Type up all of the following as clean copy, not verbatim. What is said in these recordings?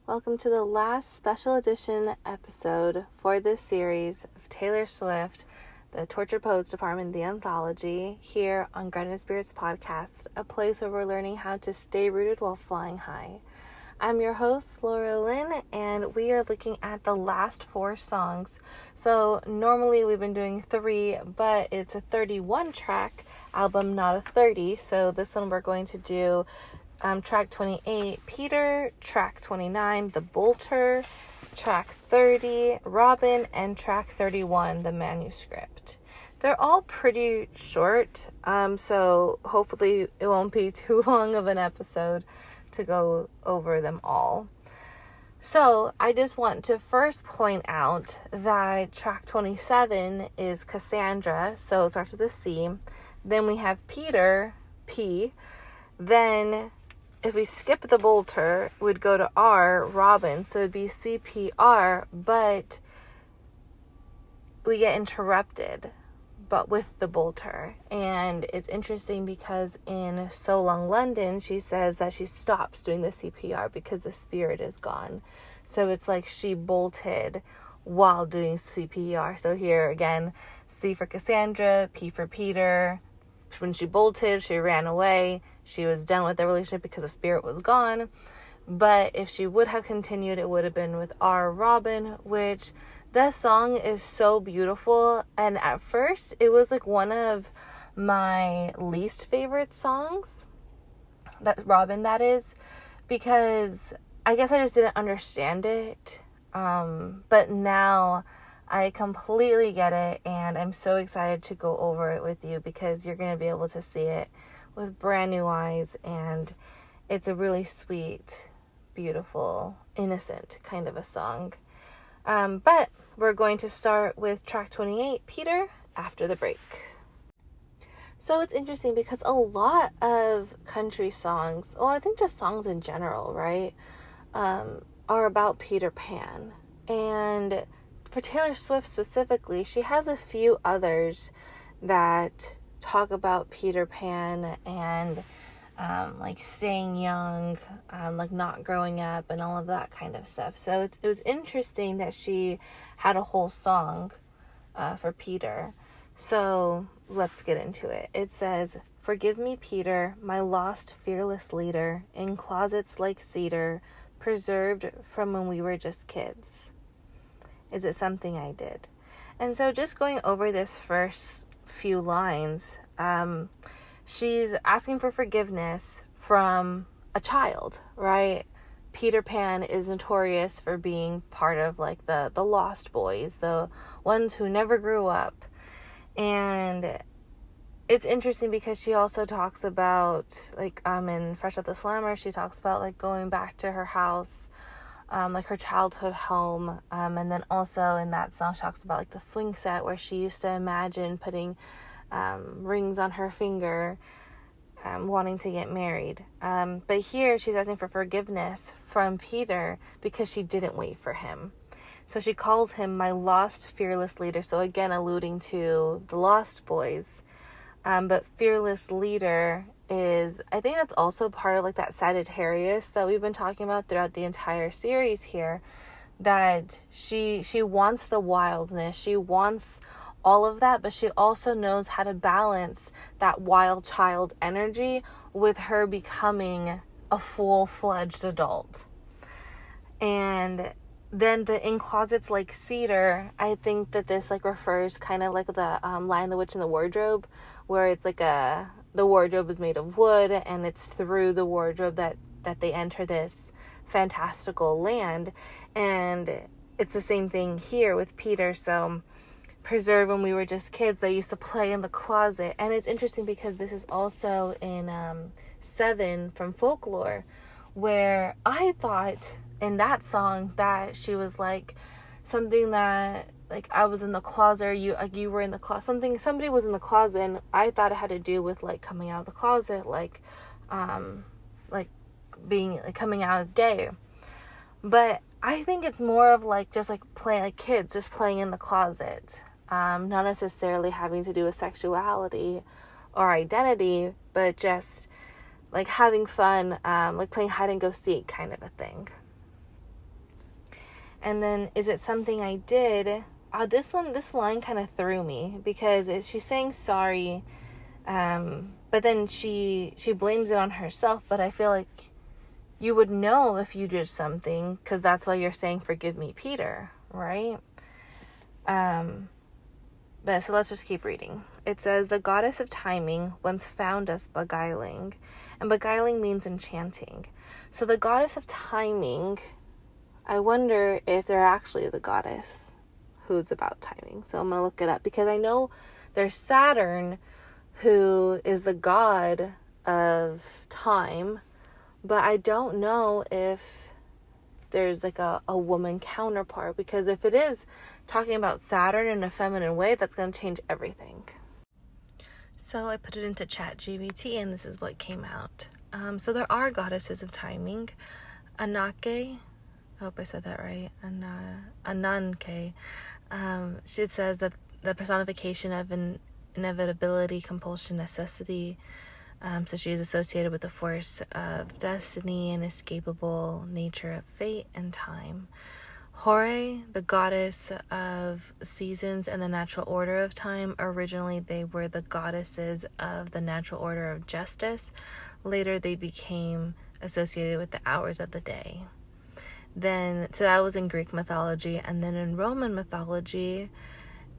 Welcome to the last special edition episode for this series of Taylor Swift, the Tortured Poets Department, the Anthology, here on Grounded Spirits Podcast, a place where we're learning how to stay rooted while flying high. I'm your host, Laura Lynn, and we are looking at the last 4 songs. So normally we've been doing 3, but it's a 31 track album, not a 30. So this one we're going to do track 28, Peter, track 29, The Bolter, track 30, Robin, and track 31, The Manuscript. They're all pretty short, so hopefully it won't be too long of an episode to go over them all. So I just want to first point out that track 27 is Cassandra, so it starts with a C. Then we have Peter, P. Then if we skip the Bolter, we'd go to R, Robin, so it'd be CPR, but we get interrupted, but with the Bolter. And it's interesting because in So Long London, she says that she stops doing the CPR because the spirit is gone. So it's like she bolted while doing CPR. So here again, C for Cassandra, P for Peter. When she bolted, she ran away. She was done with the relationship because the spirit was gone. But if she would have continued, it would have been with R, Robin, which that song is so beautiful. And at first, it was like one of my least favorite songs. That Robin, that is. Because I guess I just didn't understand it. But now I completely get it. And I'm so excited to go over it with you because you're going to be able to see it with brand new eyes, and it's a really sweet, beautiful, innocent kind of a song. But we're going to start with track 28, Peter, after the break. So it's interesting because a lot of country songs, well, I think just songs in general, right, are about Peter Pan. And for Taylor Swift specifically, she has a few others that talk about Peter Pan and like staying young, like not growing up and all of that kind of stuff. So it was interesting that she had a whole song for Peter. So let's get into it. It says, "Forgive me, Peter, my lost fearless leader, in closets like cedar, preserved from when we were just kids. Is it something I did?" And so just going over this first few lines, she's asking for forgiveness from a child, right? Peter Pan is notorious for being part of like the lost boys, the ones who never grew up. And it's interesting because she also talks about like in Fresh Out the Slammer, she talks about like going back to her house, like her childhood home, and then also in that song she talks about like the swing set where she used to imagine putting rings on her finger, wanting to get married. But here she's asking for forgiveness from Peter because she didn't wait for him. So she calls him my lost fearless leader. So again, alluding to the Lost Boys. But fearless leader is, I think that's also part of like that Sagittarius that we've been talking about throughout the entire series here, that she wants the wildness, she wants all of that, but she also knows how to balance that wild child energy with her becoming a full-fledged adult. And then the in closets like cedar, I think that this like refers kind of like the Lion, the Witch, and the Wardrobe, where it's like the wardrobe is made of wood, and it's through the wardrobe that they enter this fantastical land. And it's the same thing here with Peter. So preserved when we were just kids, they used to play in the closet. And it's interesting because this is also in 7 from Folklore, where I thought in that song that she was like something that like I was in the closet, or you were in the closet, somebody was in the closet, and I thought it had to do with like coming out of the closet, like being like coming out as gay. But I think it's more of like just like playing like kids just playing in the closet, not necessarily having to do with sexuality or identity, but just like having fun, like playing hide and go seek kind of a thing. And then, is it something I did? This line kind of threw me, because she's saying sorry, but then she blames it on herself. But I feel like you would know if you did something, because that's why you're saying, forgive me, Peter, right? But so let's just keep reading. It says, the goddess of timing once found us beguiling. And beguiling means enchanting. So the goddess of timing, I wonder if there actually is a goddess who's about timing. So I'm going to look it up, because I know there's Saturn, who is the god of time, but I don't know if there's like a woman counterpart, because if it is talking about Saturn in a feminine way, that's going to change everything. So I put it into ChatGPT, and this is what came out. So there are goddesses of timing. Anake, I hope I said that right. Ananke. She says that the personification of an inevitability, compulsion, necessity. So she is associated with the force of destiny and inescapable nature of fate and time. Hore, the goddess of seasons and the natural order of time. Originally, they were the goddesses of the natural order of justice. Later, they became associated with the hours of the day. So that was in Greek mythology. And then in Roman mythology,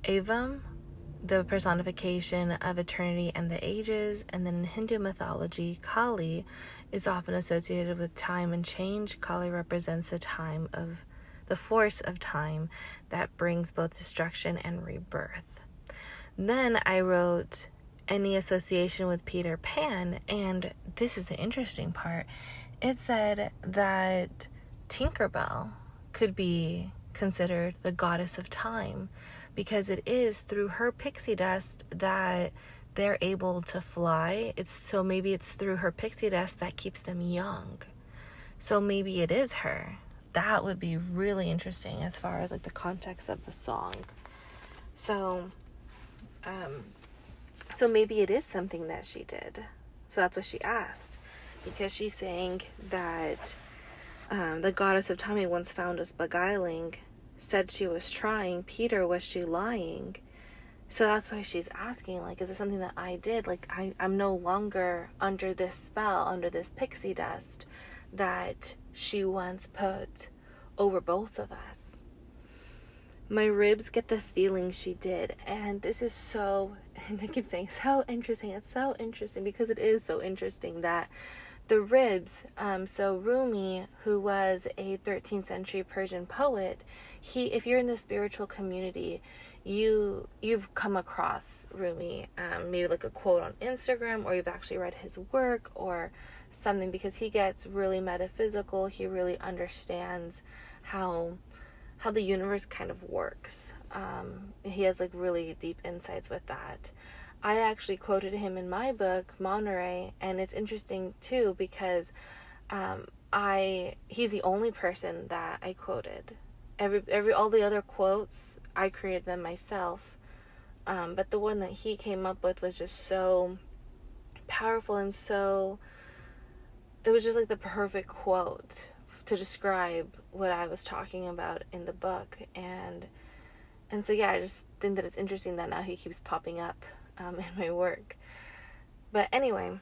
Avam, the personification of eternity and the ages. And then in Hindu mythology, Kali is often associated with time and change. Kali represents the force of time that brings both destruction and rebirth. Then I wrote any association with Peter Pan, and this is the interesting part. It said that Tinkerbell could be considered the goddess of time, because it is through her pixie dust that they're able to fly. So maybe it's through her pixie dust that keeps them young. So maybe it is her. That would be really interesting as far as like the context of the song. So maybe it is something that she did. So that's what she asked, because she's saying that the goddess of timing once found us beguiling, said she was trying. Peter, was she lying? So that's why she's asking, like, is it something that I did? Like, I'm no longer under this spell, under this pixie dust that she once put over both of us. My ribs get the feeling she did. And this is so, and I keep saying so interesting. It's so interesting, because it is so interesting that the ribs, so Rumi, who was a 13th century Persian poet, if you're in the spiritual community, you've come across Rumi, maybe like a quote on Instagram, or you've actually read his work or something, because he gets really metaphysical. He really understands how the universe kind of works. He has like really deep insights with that. I actually quoted him in my book, Monterey, and it's interesting too, because he's the only person that I quoted. All the other quotes, I created them myself. But the one that he came up with was just so powerful, and it was just like the perfect quote to describe what I was talking about in the book. And so yeah, I just think that it's interesting that now he keeps popping up in my work. But anyway,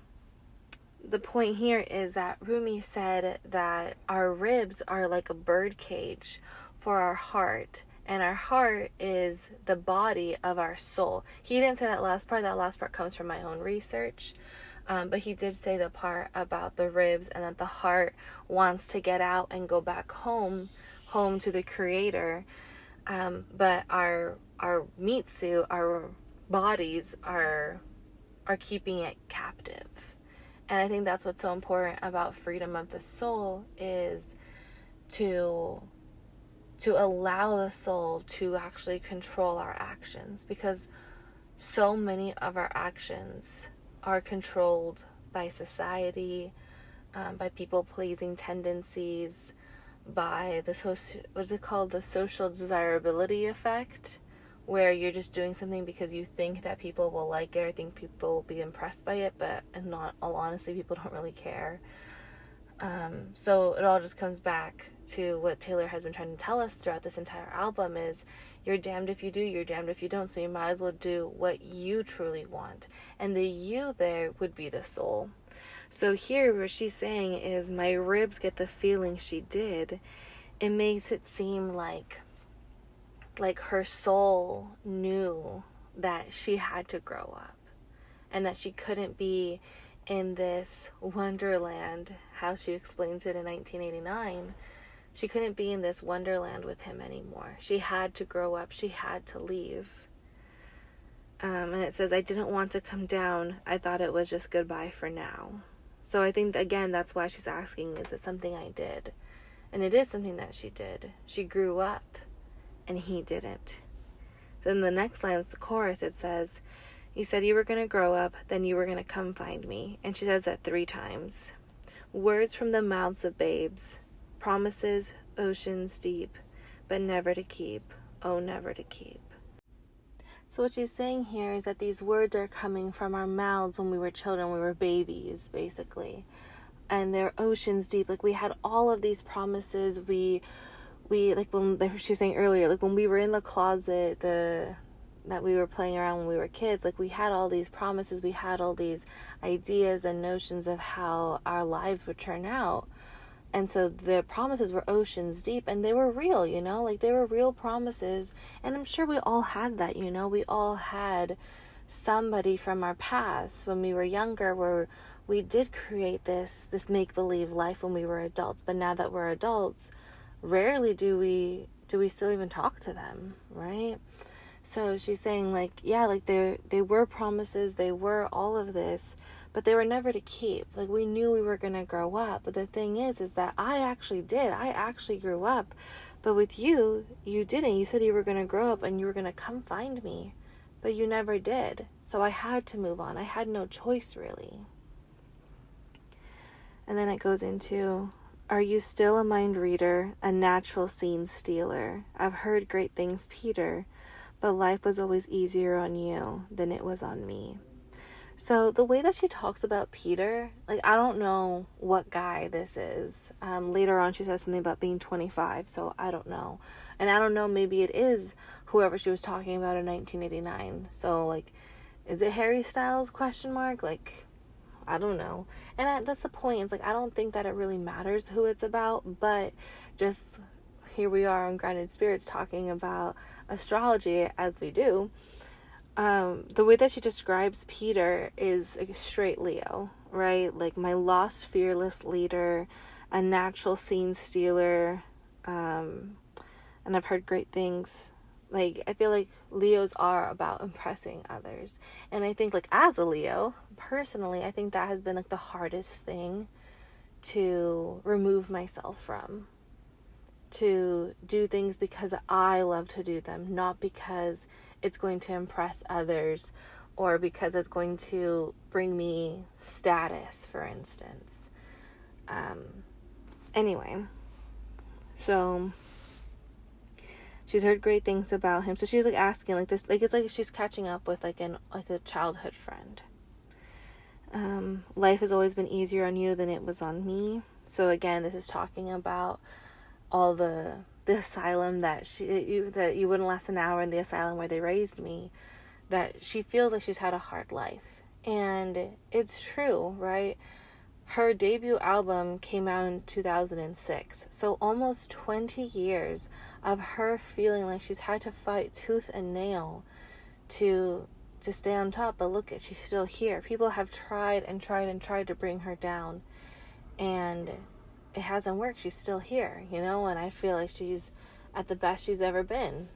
the point here is that Rumi said that our ribs are like a bird cage for our heart, and our heart is the body of our soul. He didn't say that last part. That last part comes from my own research. But he did say the part about the ribs, and that the heart wants to get out and go back home to the Creator. But our meat suit, our bodies are keeping it captive. And I think that's what's so important about freedom of the soul, is to allow the soul to actually control our actions, because so many of our actions are controlled by society, by people-pleasing tendencies, by the social desirability effect, where you're just doing something because you think that people will like it, or think people will be impressed by it, but in all honesty, people don't really care. So it all just comes back to what Taylor has been trying to tell us throughout this entire album is, you're damned if you do, you're damned if you don't, so you might as well do what you truly want. And the you there would be the soul. So here what she's saying is, my ribs get the feeling she did. It makes it seem like her soul knew that she had to grow up and that she couldn't be in this wonderland, how she explains it in 1989. She couldn't be in this wonderland with him anymore. She had to grow up. She had to leave. And it says, I didn't want to come down. I thought it was just goodbye for now. So I think, again, that's why she's asking, is it something I did? And it is something that she did. She grew up, and he didn't. Then the next line is the chorus. It says, you said you were going to grow up, then you were going to come find me. And she says that 3 times. Words from the mouths of babes. Promises, oceans deep, but never to keep, oh, never to keep. So what she's saying here is that these words are coming from our mouths when we were children, we were babies, basically. And they're oceans deep. Like, we had all of these promises. We like, when she was saying earlier, like when we were in the closet, that we were playing around when we were kids, like we had all these promises, we had all these ideas and notions of how our lives would turn out. And so the promises were oceans deep, and they were real, you know, like they were real promises. And I'm sure we all had that, you know, we all had somebody from our past when we were younger where we did create this make-believe life when we were adults. But now that we're adults, rarely do we still even talk to them, right? So she's saying, like, yeah, like they were promises, they were all of this, but they were never to keep. Like, we knew we were going to grow up. But the thing is that I actually did. I actually grew up. But with you, you didn't. You said you were going to grow up and you were going to come find me. But you never did. So I had to move on. I had no choice, really. And then it goes into, are you still a mind reader, a natural scene stealer? I've heard great things, Peter, but life was always easier on you than it was on me. So the way that she talks about Peter, like, I don't know what guy this is. Later on, she says something about being 25, so I don't know. And I don't know, maybe it is whoever she was talking about in 1989. So, like, is it Harry Styles, ? Like, I don't know. And that's the point. It's like, I don't think that it really matters who it's about, but just here we are on Grounded Spirits talking about astrology as we do. The way that she describes Peter is a straight Leo, right? Like, my lost, fearless leader, a natural scene stealer, and I've heard great things. Like, I feel like Leos are about impressing others. And I think, like, as a Leo, personally, I think that has been, like, the hardest thing to remove myself from. To do things because I love to do them, not because it's going to impress others or because it's going to bring me status, for instance. Anyway, so she's heard great things about him. So she's like asking, like, this, like, it's like she's catching up with like a childhood friend. Life has always been easier on you than it was on me. So again, this is talking about all the asylum that you wouldn't last an hour in the asylum where they raised me, that she feels like she's had a hard life. And it's true, right? Her debut album came out in 2006. So almost 20 years of her feeling like she's had to fight tooth and nail to stay on top. But look, she's still here. People have tried and tried and tried to bring her down, and it hasn't worked. She's still here, you know, and I feel like she's at the best she's ever been.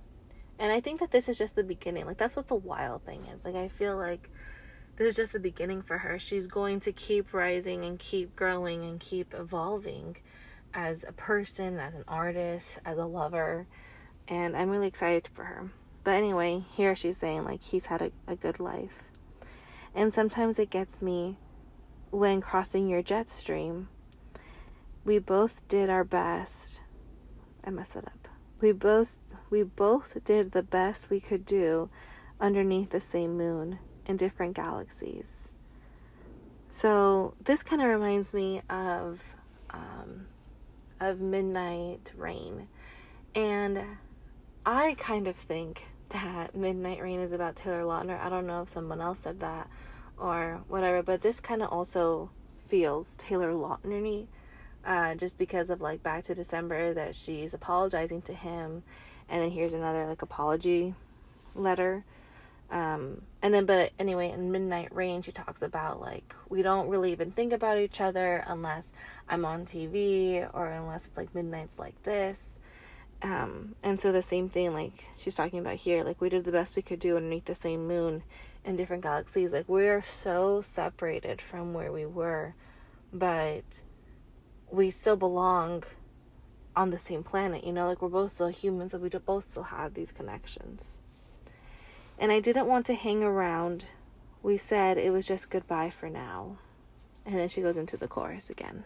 And I think that this is just the beginning. Like, that's what the wild thing is. Like, I feel like this is just the beginning for her. She's going to keep rising and keep growing and keep evolving as a person, as an artist, as a lover. And I'm really excited for her. But anyway, here she's saying, like, he's had a good life. And sometimes it gets me when crossing your jet stream. We both did our best. I messed that up. We both did the best we could do underneath the same moon in different galaxies. So this kind of reminds me of of Midnight Rain. And I kind of think that Midnight Rain is about Taylor Lautner. I don't know if someone else said that or whatever, but this kind of also feels Taylor Lautner-y, just because of like Back to December, that she's apologizing to him, and then here's another like apology letter. But anyway, in Midnight Rain, she talks about like, we don't really even think about each other unless I'm on TV or unless it's like midnights like this. And so the same thing, like she's talking about here, like we did the best we could do underneath the same moon in different galaxies. Like we're so separated from where we were, but we still belong on the same planet, you know, like we're both still humans, so we both still have these connections. And I didn't want to hang around. We said it was just goodbye for now. And then she goes into the chorus again.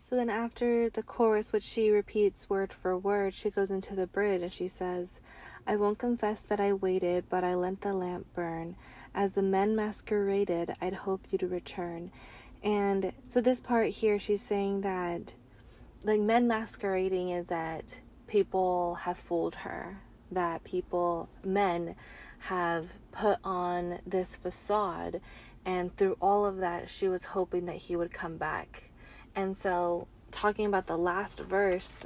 So then after the chorus, which she repeats word for word, she goes into the bridge and she says, I won't confess that I waited, but I let the lamp burn. As the men masqueraded, I'd hope you'd return. And so this part here, she's saying that like men masquerading is that people have fooled her, that men have put on this facade, and through all of that, she was hoping that he would come back. And so talking about the last verse,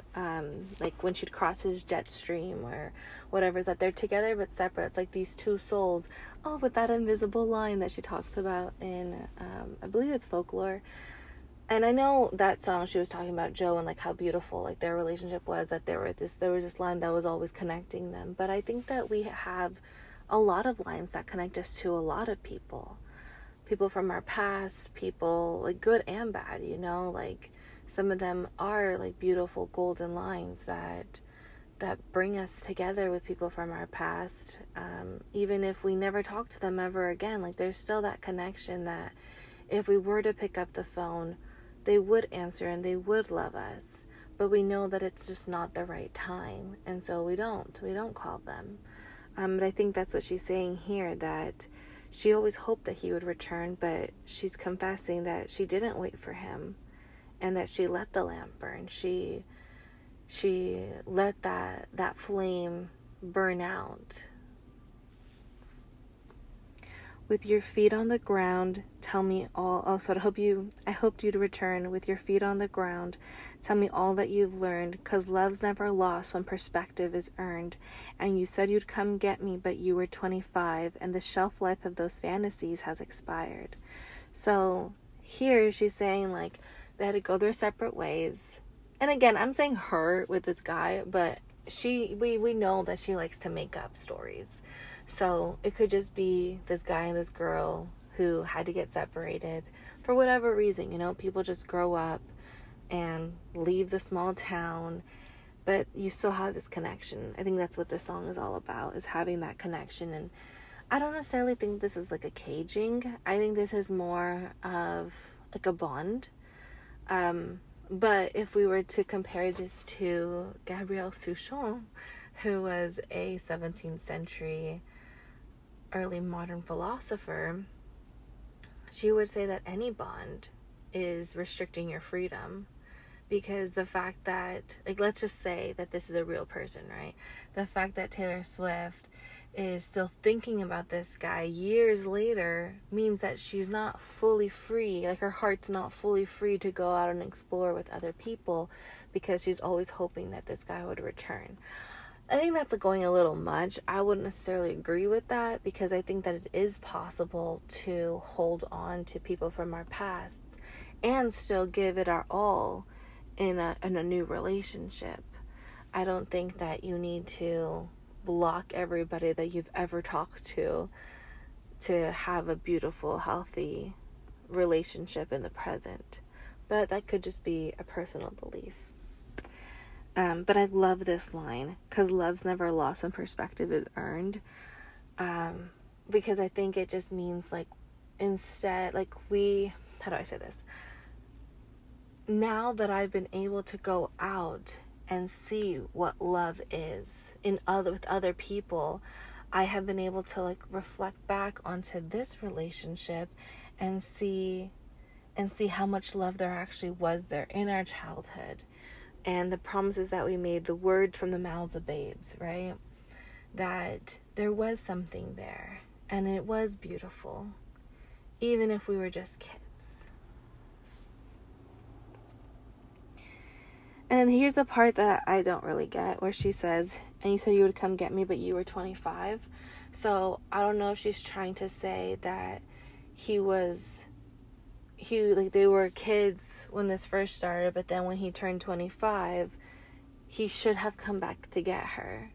like when she'd cross his jet stream or whatever, is that they're together but separate. It's like these two souls. Oh, with that invisible line that she talks about in, I believe it's Folklore. And I know that song she was talking about Joe and like how beautiful like their relationship was, that there was this line that was always connecting them. But I think that we have a lot of lines that connect us to a lot of people from our past, people like good and bad, you know, like some of them are like beautiful golden lines that bring us together with people from our past. Even if we never talk to them ever again, like there's still that connection that if we were to pick up the phone, they would answer and they would love us, but we know that it's just not the right time, and so we don't call them. But I think that's what she's saying here, that she always hoped that he would return, but she's confessing that she didn't wait for him and that she let the lamp burn. She let that flame burn out. With your feet on the ground, tell me all. Oh, so I hoped you'd return with your feet on the ground. Tell me all that you've learned, 'cause love's never lost when perspective is earned. And you said you'd come get me, but you were 25, and the shelf life of those fantasies has expired. So here she's saying like they had to go their separate ways. And again, I'm saying her with this guy, but we know that she likes to make up stories. So it could just be this guy and this girl who had to get separated for whatever reason. You know, people just grow up and leave the small town, but you still have this connection. I think that's what this song is all about, is having that connection. And I don't necessarily think this is like a caging. I think this is more of like a bond. But if we were to compare this to Gabrielle Souchon, who was a 17th century early modern philosopher, she would say that any bond is restricting your freedom, because the fact that, like, let's just say that this is a real person, right? The fact that Taylor Swift is still thinking about this guy years later means that she's not fully free, like her heart's not fully free to go out and explore with other people, because she's always hoping that this guy would return. I think that's going a little much. I wouldn't necessarily agree with that, because I think that it is possible to hold on to people from our pasts and still give it our all in a new relationship. I don't think that you need to block everybody that you've ever talked to have a beautiful, healthy relationship in the present. But that could just be a personal belief. But I love this line, 'cause love's never lost when perspective is earned. Because I think it just means like, instead, like how do I say this? Now that I've been able to go out and see what love is with other people, I have been able to like reflect back onto this relationship and see how much love there actually was there in our childhood. and the promises that we made, the words from the mouths of babes, right? That there was something there, and it was beautiful, even if we were just kids. And then here's the part that I don't really get, where she says, and you said you would come get me, but you were 25. So I don't know if she's trying to say that they were kids when this first started, but then when he turned 25, he should have come back to get her.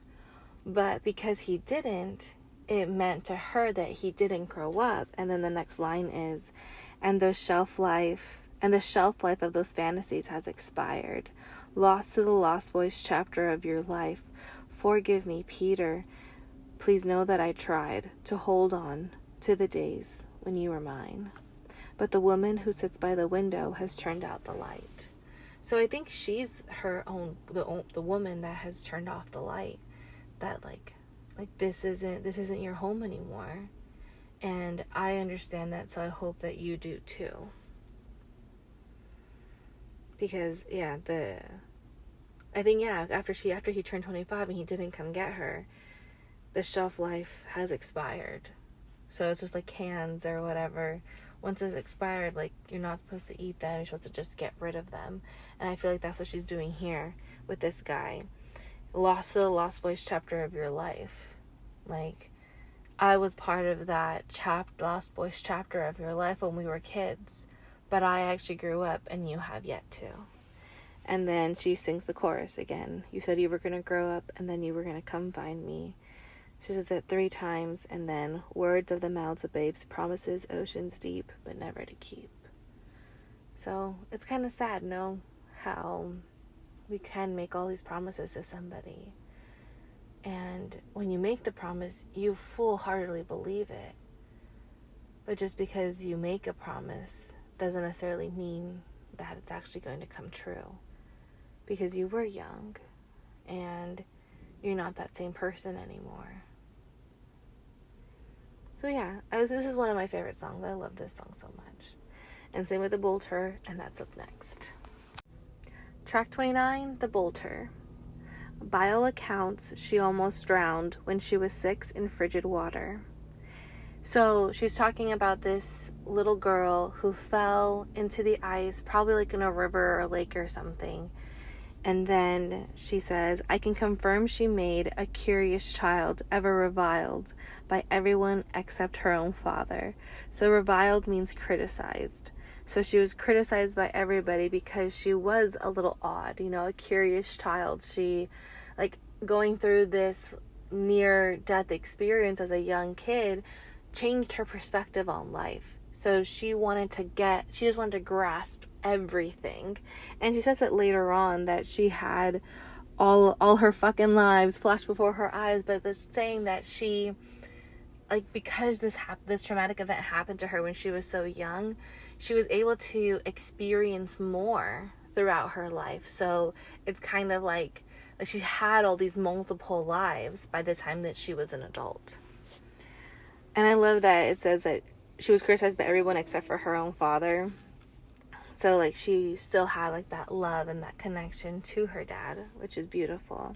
But because he didn't, it meant to her that he didn't grow up. And then the next line is, and the shelf life of those fantasies has expired. Lost to the Lost Boys chapter of your life. Forgive me, Peter. Please know that I tried to hold on to the days when you were mine. But the woman who sits by the window has turned out the light. So I think she's the woman that has turned off the light. That like this isn't your home anymore. And I understand that, so I hope that you do too. Because after he turned 25 and he didn't come get her, the shelf life has expired. So it's just like cans or whatever. Once it's expired, like, you're not supposed to eat them. You're supposed to just get rid of them. And I feel like that's what she's doing here with this guy. Lost to the Lost Boys chapter of your life. Like, I was part of that Lost Boys chapter of your life when we were kids. But I actually grew up and you have yet to. And then she sings the chorus again. You said you were going to grow up and then you were going to come find me. She says it 3 times, and then words of the mouths of babes, promises oceans deep, but never to keep. So it's kind of sad, no? How we can make all these promises to somebody. And when you make the promise, you full-heartedly believe it. But just because you make a promise doesn't necessarily mean that it's actually going to come true. Because you were young, and you're not that same person anymore. So yeah, this is one of my favorite songs. I love this song so much. And same with The Bolter, and that's up next. Track 29, The Bolter. By all accounts, she almost drowned when she was 6 in frigid water. So she's talking about this little girl who fell into the ice, probably like in a river or lake or something. And then she says, I can confirm she made a curious child, ever reviled by everyone except her own father. So reviled means criticized. So she was criticized by everybody because she was a little odd, a curious child. She, going through this near-death experience as a young kid, changed her perspective on life. So she just wanted to grasp everything. And she says it later on that she had all her fucking lives flash before her eyes, but this saying that she, because this traumatic event happened to her when she was so young, she was able to experience more throughout her life. So it's kind of like she had all these multiple lives by the time that she was an adult. And I love that it says that she was criticized by everyone except for her own father. So, she still had, that love and that connection to her dad, which is beautiful.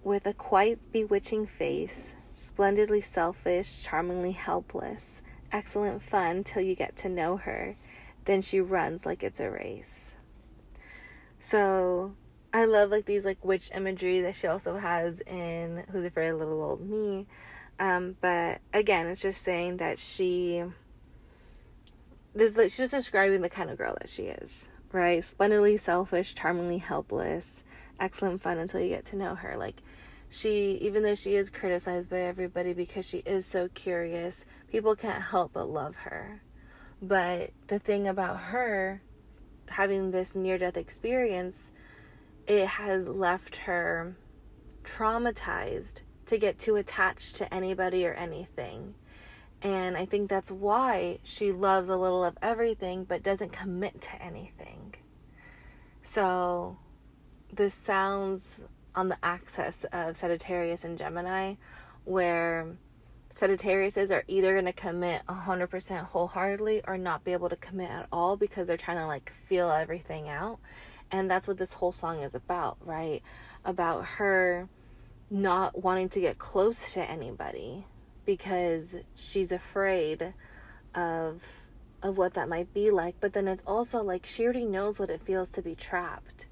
With a quite bewitching face, splendidly selfish, charmingly helpless, excellent fun till you get to know her, then she runs like it's a race. So, I love, these, witch imagery that she also has in Who's Afraid of Little Old Me. But again, it's just saying that she's just describing the kind of girl that she is, right? Splendidly selfish, charmingly helpless, excellent fun until you get to know her. Even though she is criticized by everybody because she is so curious, people can't help but love her. But the thing about her having this near-death experience, it has left her traumatized to get too attached to anybody or anything. And I think that's why she loves a little of everything but doesn't commit to anything. So this sounds on the axis of Sagittarius and Gemini, where Sagittariuses are either going to commit 100% wholeheartedly or not be able to commit at all because they're trying to feel everything out. And that's what this whole song is about, right? About her not wanting to get close to anybody because she's afraid of what that might be like. But then it's also like she already knows what it feels to be trapped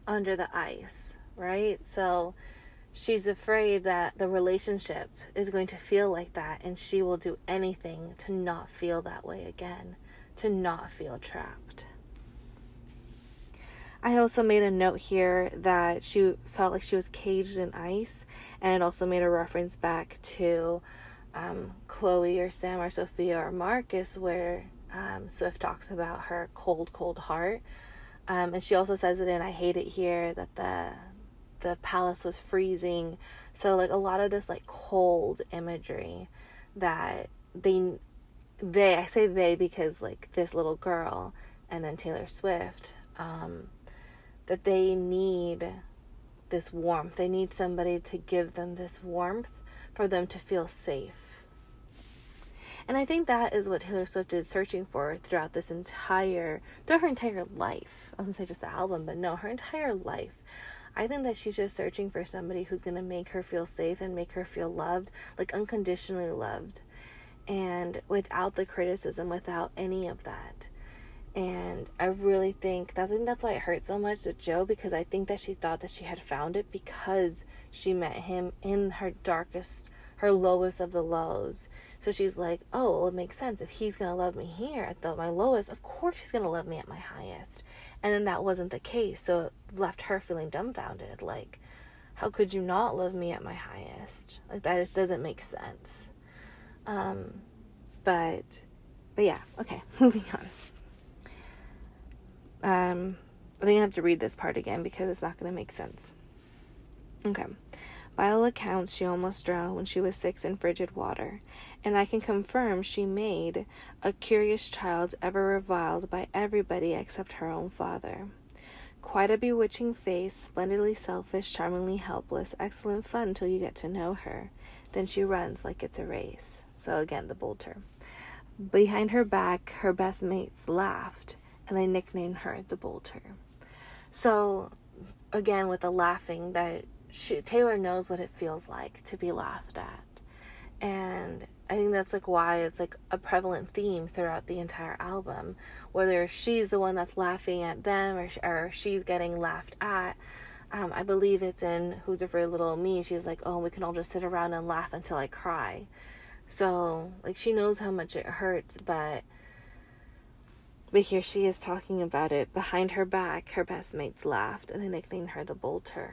under the ice, right? So she's afraid that the relationship is going to feel like that, and she will do anything to not feel that way again, to not feel trapped. I also made a note here that she felt like she was caged in ice, and it also made a reference back to Chloe or Sam or Sophia or Marcus, where Swift talks about her cold, cold heart. And she also says it in I Hate It Here that the palace was freezing. So like a lot of this like cold imagery that they I say they because like this little girl and then Taylor Swift, that they need this warmth. They need somebody to give them this warmth for them to feel safe. And I think that is what Taylor Swift is searching for throughout her entire life. I was going to say just the album, but no, her entire life. I think that she's just searching for somebody who's going to make her feel safe and make her feel loved, like unconditionally loved, and without the criticism, without any of that. And I really think that's why it hurt so much with Joe, because I think that she thought that she had found it because she met him in her darkest, her lowest of the lows. So she's like, oh, well, it makes sense. If he's going to love me here at my lowest, of course he's going to love me at my highest. And then that wasn't the case. So it left her feeling dumbfounded. Like, how could you not love me at my highest? Like, that just doesn't make sense. But yeah, okay, moving on. I think I have to read this part again because it's not going to make sense. Okay. By all accounts, she almost drowned when she was 6 in frigid water, and I can confirm she made a curious child ever reviled by everybody except her own father. Quite a bewitching face, splendidly selfish, charmingly helpless, excellent fun till you get to know her. Then she runs like it's a race. So again, the bolter. Behind her back, her best mates laughed, and they nicknamed her the bolter. So again, with the laughing, that Taylor knows what it feels like to be laughed at. And I think that's like why it's like a prevalent theme throughout the entire album, whether she's the one that's laughing at them or she's getting laughed at. I believe it's in Who's Afraid of Little Me. She's like, oh, we can all just sit around and laugh until I cry. So like she knows how much it hurts, but here she is talking about it. Behind her back, her best mates laughed, and they nicknamed her the bolter.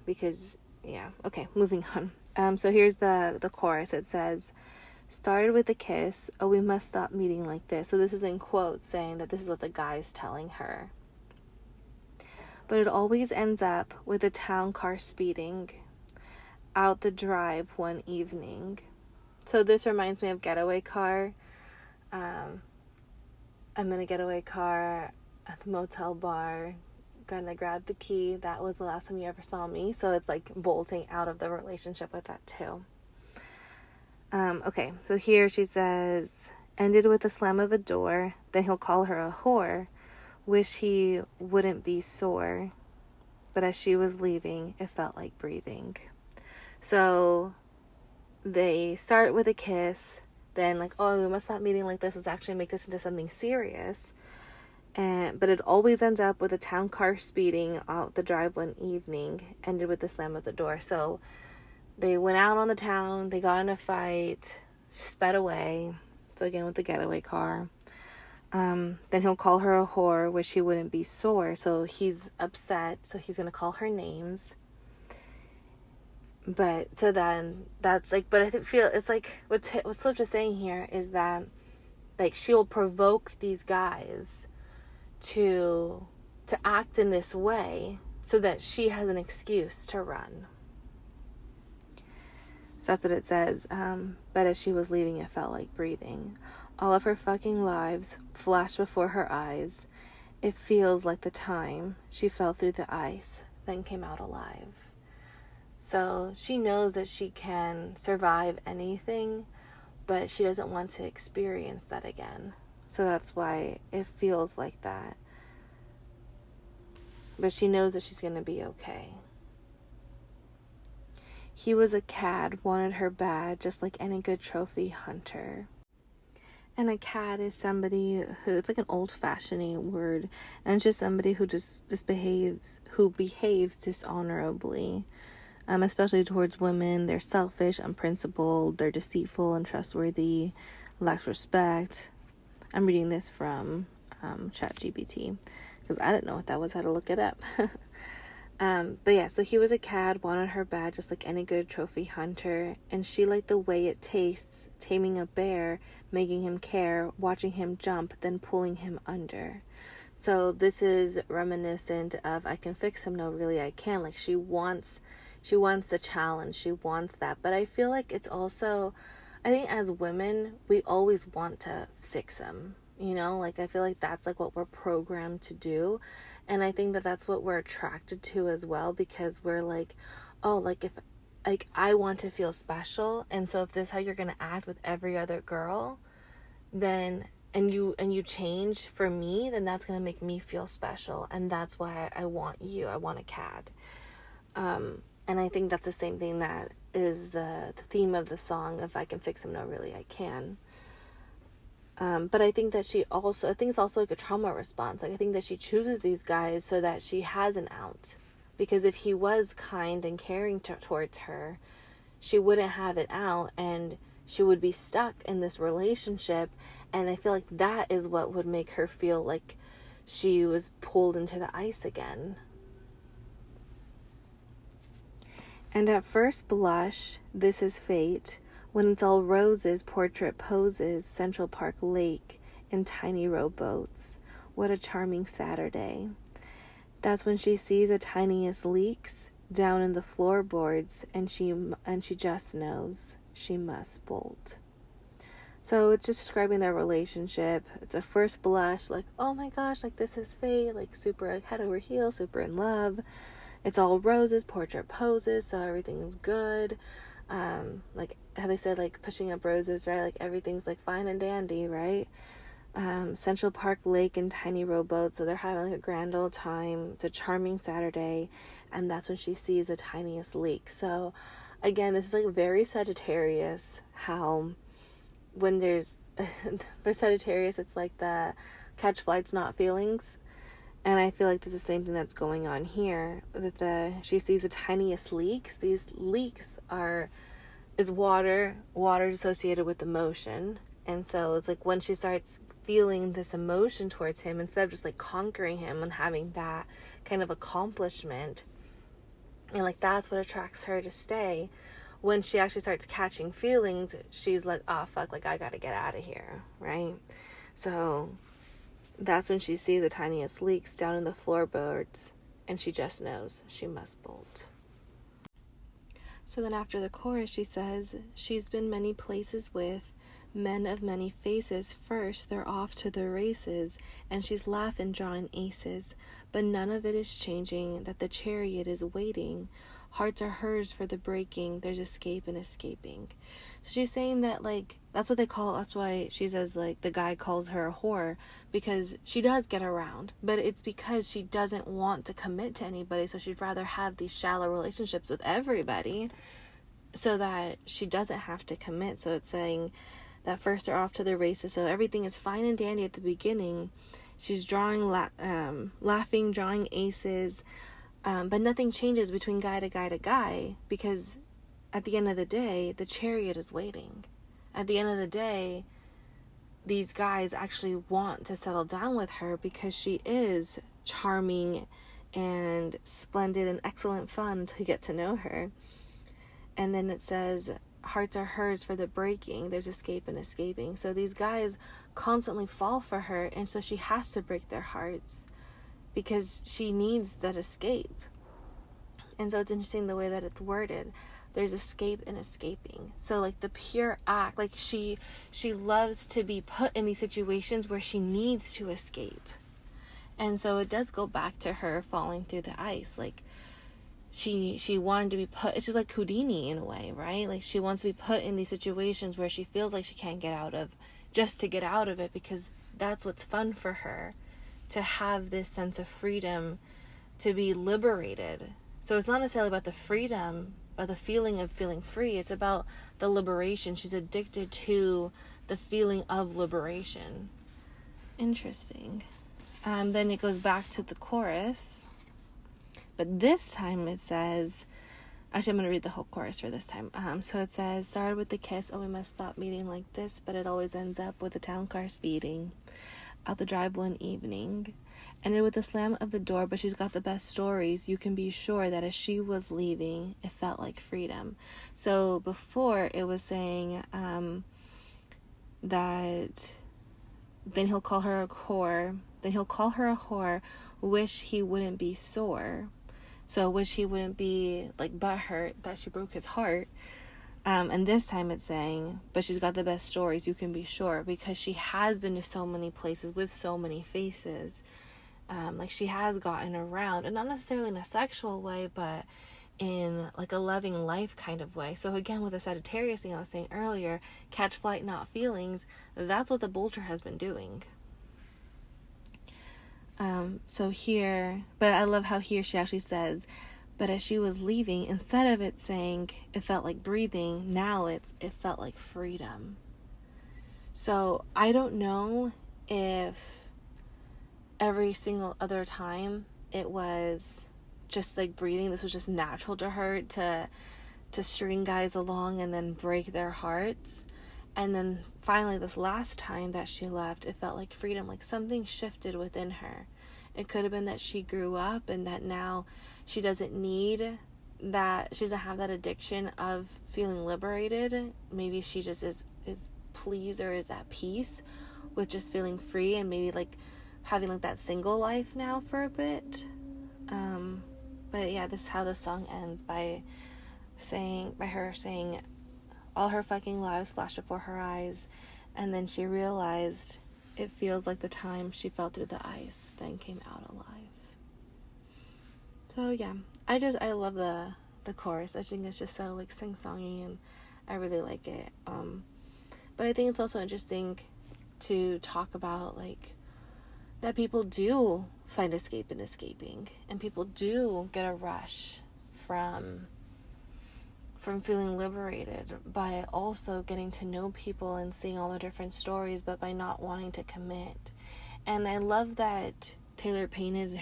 Because, yeah, okay, moving on. So here's the chorus. It says, started with a kiss, oh, we must stop meeting like this. So this is in quotes saying that this is what the guy's telling her. But it always ends up with a town car speeding out the drive one evening. So this reminds me of Getaway Car. I'm in a getaway car at the motel bar, gonna grab the key. That was the last time you ever saw me. So it's like bolting out of the relationship with that too. Okay, so here she says, ended with a slam of a door, then he'll call her a whore, wish he wouldn't be sore, but as she was leaving, it felt like breathing. So they start with a kiss, then like, oh, we must stop meeting like this. Let's actually make this into something serious. But it always ends up with a town car speeding out the drive one evening, ended with the slam of the door. So they went out on the town, they got in a fight, sped away. So again, with the getaway car. Then he'll call her a whore, wish he wouldn't be sore. So he's upset, so he's going to call her names. But so then that's like, but I feel it's like what Swift is saying here is that like she'll provoke these guys to act in this way so that she has an excuse to run. So that's what it says. But as she was leaving, it felt like breathing. All of her fucking lives flashed before her eyes. It feels like the time she fell through the ice, then came out alive. So she knows that she can survive anything, but she doesn't want to experience that again. So that's why it feels like that. but she knows that she's going to be okay. He was a cad, wanted her bad, just like any good trophy hunter. And a cad is somebody who, it's like an old-fashioned word, and it's just somebody who just behaves dishonorably, especially towards women. They're selfish, unprincipled, they're deceitful, untrustworthy, lacks respect. I'm reading this from ChatGPT, because I didn't know what that was, I had to look it up. But yeah, so he was a cad, wanted her bad, just like any good trophy hunter, and she liked the way it tastes, taming a bear, making him care, watching him jump, then pulling him under. So this is reminiscent of I can fix him, no really I can. Like she wants the challenge, she wants that. But I feel like it's also, I think as women, we always want to fix him, you know? Like I feel like that's like what we're programmed to do. And I think that that's what we're attracted to as well, because we're like, oh, like if, like I want to feel special, and so if this is how you're going to act with every other girl, then, and you change for me, then that's going to make me feel special, and that's why I want you, I want a cad. And I think that's the same thing that is the theme of the song, if I can fix him, no really I can. But I think that I think it's also like a trauma response. Like I think that she chooses these guys so that she has an out. Because if he was kind and caring towards her, she wouldn't have it out and she would be stuck in this relationship. And I feel like that is what would make her feel like she was pulled into the ice again. And at first blush, this is fate. When it's all roses, portrait poses, Central Park Lake in tiny rowboats. What a charming Saturday. That's when she sees the tiniest leaks down in the floorboards, and she just knows she must bolt. So it's just describing their relationship. It's a first blush, like, oh my gosh, like this is fate, like super like head over heels, super in love. It's all roses, portrait poses, so everything is good. Like how they said, like pushing up roses, right? Like everything's like fine and dandy, right? Central Park Lake in tiny rowboats, so they're having like a grand old time. It's a charming Saturday, and that's when she sees the tiniest leak. So again, this is like very Sagittarius, how when there's for Sagittarius, it's like the catch flights, not feelings. And I feel like this is the same thing that's going on here, that she sees the tiniest leaks. These leaks is water associated with emotion. And so it's like when she starts feeling this emotion towards him, instead of just like conquering him and having that kind of accomplishment, and like that's what attracts her to stay. When she actually starts catching feelings, she's like, oh fuck, like I gotta get out of here, right? So that's when she sees the tiniest leaks down in the floorboards, and she just knows she must bolt. So then after the chorus, she says, she's been many places with men of many faces. First, they're off to the races, and she's laughing, drawing aces. But none of it is changing, that the chariot is waiting. Hearts are hers for the breaking. There's escape and escaping. So she's saying that, like, that's why she says, like, the guy calls her a whore, because she does get around, but it's because she doesn't want to commit to anybody, so she'd rather have these shallow relationships with everybody so that she doesn't have to commit. So it's saying that first they're off to the races, so everything is fine and dandy at the beginning. She's drawing, laughing, drawing aces, but nothing changes between guy to guy to guy, because at the end of the day, the chariot is waiting. At the end of the day, these guys actually want to settle down with her because she is charming and splendid and excellent fun to get to know her. And then it says, hearts are hers for the breaking. There's escape and escaping. So these guys constantly fall for her, and so she has to break their hearts because she needs that escape. And so it's interesting the way that it's worded. There's escape and escaping. So like the pure act, like she loves to be put in these situations where she needs to escape. And so it does go back to her falling through the ice. Like she wanted to be put, it's just like Houdini in a way, right? Like she wants to be put in these situations where she feels like she can't get out of, just to get out of it, because that's what's fun for her, to have this sense of freedom to be liberated. So it's not necessarily about the freedom, about the feeling of feeling free. It's about the liberation. She's addicted to the feeling of liberation. Interesting. Then it goes back to the chorus. But this time it says, actually I'm going to read the whole chorus for this time. So it says, started with the kiss, oh we must stop meeting like this, but it always ends up with a town car speeding out the drive one evening. Ended with the slam of the door, but she's got the best stories. You can be sure that as she was leaving, it felt like freedom. So before it was saying that then he'll call her a whore. Then he'll call her a whore, wish he wouldn't be sore. So wish he wouldn't be like butthurt that she broke his heart. And this time it's saying, but she's got the best stories, you can be sure, because she has been to so many places with so many faces. Like she has gotten around, and not necessarily in a sexual way, but in like a loving life kind of way. So again, with the Sagittarius thing I was saying earlier, catch flight, not feelings, that's what the bolter has been doing. So here, but I love how here she actually says, but as she was leaving, instead of it saying it felt like breathing, now it felt like freedom. So I don't know if every single other time it was just like breathing, this was just natural to her to string guys along and then break their hearts. And then finally this last time that she left, it felt like freedom, like something shifted within her. It could have been that she grew up and that now she doesn't need that, she doesn't have that addiction of feeling liberated. Maybe she just is pleased or is at peace with just feeling free and maybe like having like that single life now for a bit. But yeah, this is how the song ends, by her saying all her fucking lives flashed before her eyes, and then she realized it feels like the time she fell through the ice, then came out alive. So yeah, I love the chorus. I think it's just so like sing-songy and I really like it. But I think it's also interesting to talk about like that people do find escape in escaping, and people do get a rush from feeling liberated by also getting to know people and seeing all the different stories, but by not wanting to commit. And I love that Taylor painted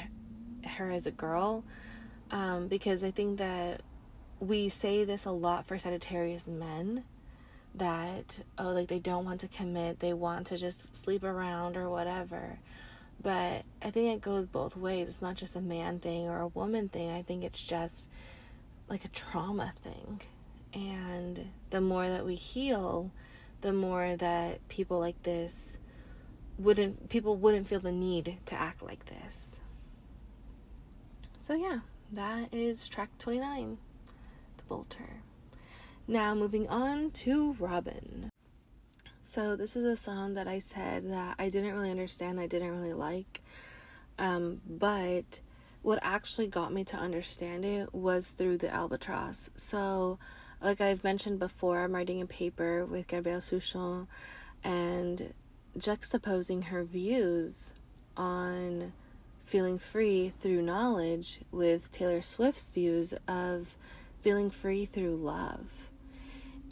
her as a girl, because I think that we say this a lot for Sagittarius men, that like they don't want to commit, they want to just sleep around or whatever. But I think it goes both ways. It's not just a man thing or a woman thing. I think it's just like a trauma thing. And the more that we heal, the more that people like this wouldn't feel the need to act like this. So yeah, that is track 29, The Bolter. Now moving on to Robin. So this is a song that I said that I didn't really understand, I didn't really like. But what actually got me to understand it was through the albatross. So like I've mentioned before, I'm writing a paper with Gabrielle Souchon and juxtaposing her views on feeling free through knowledge with Taylor Swift's views of feeling free through love.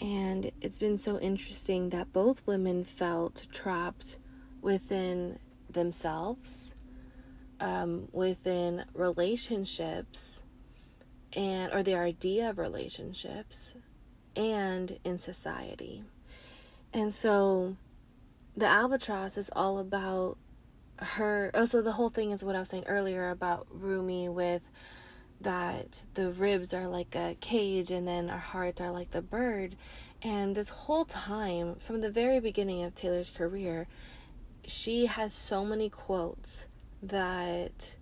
And it's been so interesting that both women felt trapped within themselves, within relationships, or the idea of relationships, and in society. And so the albatross is all about her. Oh, so the whole thing is what I was saying earlier about Rumi, with that the ribs are like a cage and then our hearts are like the bird. And this whole time, from the very beginning of Taylor's career, she has so many quotes that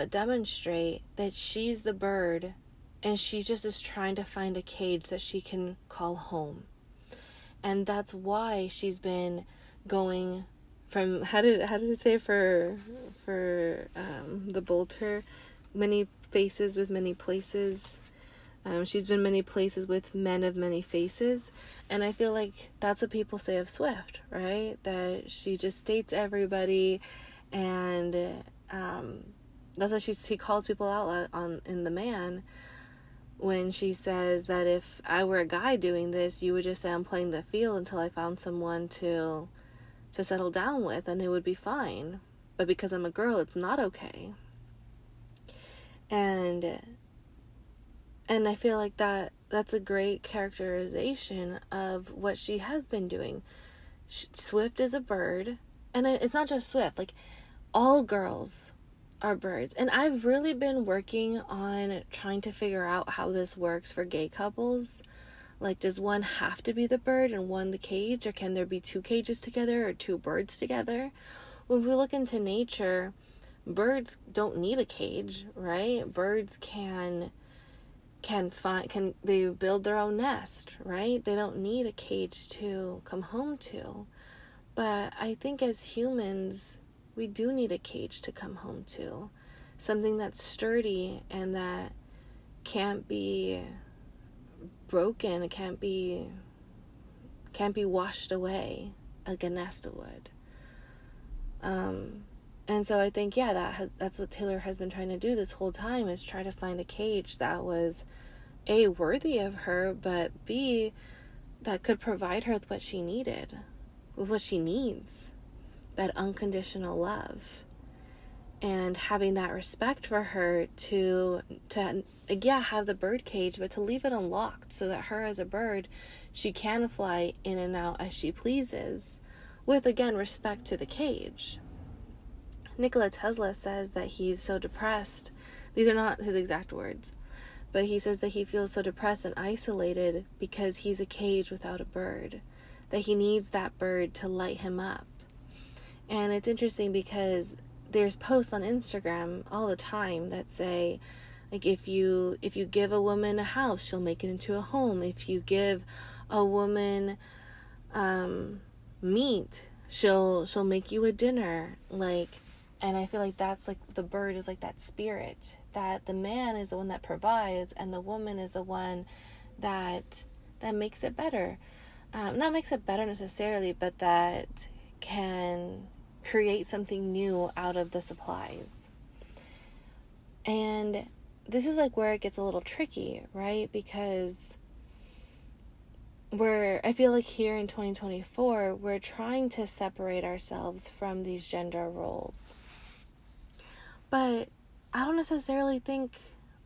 demonstrate that she's the bird and she just is trying to find a cage that she can call home. And that's why she's been going from, how did it say for the bolter, many faces with many places. She's been many places with men of many faces. And I feel like that's what people say of Swift, right? That she just dates everybody, and that's what she calls people out in The Man, when she says that if I were a guy doing this, you would just say I'm playing the field until I found someone to settle down with, and it would be fine. But because I'm a girl, it's not okay. And I feel like that's a great characterization of what she has been doing. Swift is a bird, and it's not just Swift, like all girls are birds. And I've really been working on trying to figure out how this works for gay couples. Like, does one have to be the bird and one the cage, or can there be two cages together or two birds together? When we look into nature, birds don't need a cage, right? Birds can they build their own nest, right? They don't need a cage to come home to. But I think as humans, we do need a cage to come home to. Something that's sturdy and that can't be broken, it can't be washed away like a nest would. And so I think, that's what Taylor has been trying to do this whole time, is try to find a cage that was A, worthy of her, but B, that could provide her with what she needed, with what she needs, that unconditional love, and having that respect for her to have the bird cage, but to leave it unlocked so that her as a bird, she can fly in and out as she pleases, with, again, respect to the cage. Nikola Tesla says that he's so depressed. These are not his exact words, but he says that he feels so depressed and isolated because he's a cage without a bird, that he needs that bird to light him up. And it's interesting because there's posts on Instagram all the time that say, like, if you give a woman a house, she'll make it into a home. If you give a woman meat, she'll make you a dinner. Like, and I feel like that's like the bird is like that spirit, that the man is the one that provides and the woman is the one that makes it better. Not makes it better necessarily, but that can create something new out of the supplies. And this is like where it gets a little tricky, right? Because I feel like here in 2024, we're trying to separate ourselves from these gender roles. But I don't necessarily think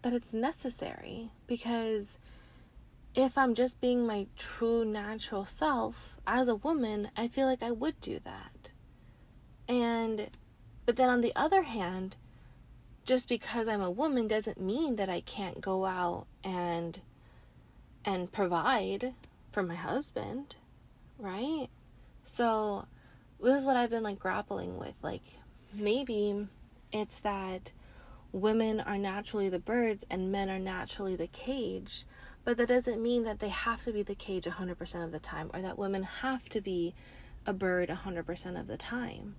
that it's necessary, because if I'm just being my true natural self as a woman, I feel like I would do that. But then on the other hand, just because I'm a woman doesn't mean that I can't go out and provide for my husband, right? So this is what I've been like grappling with. Like, maybe it's that women are naturally the birds and men are naturally the cage, but that doesn't mean that they have to be the cage 100% of the time, or that women have to be a bird 100% of the time.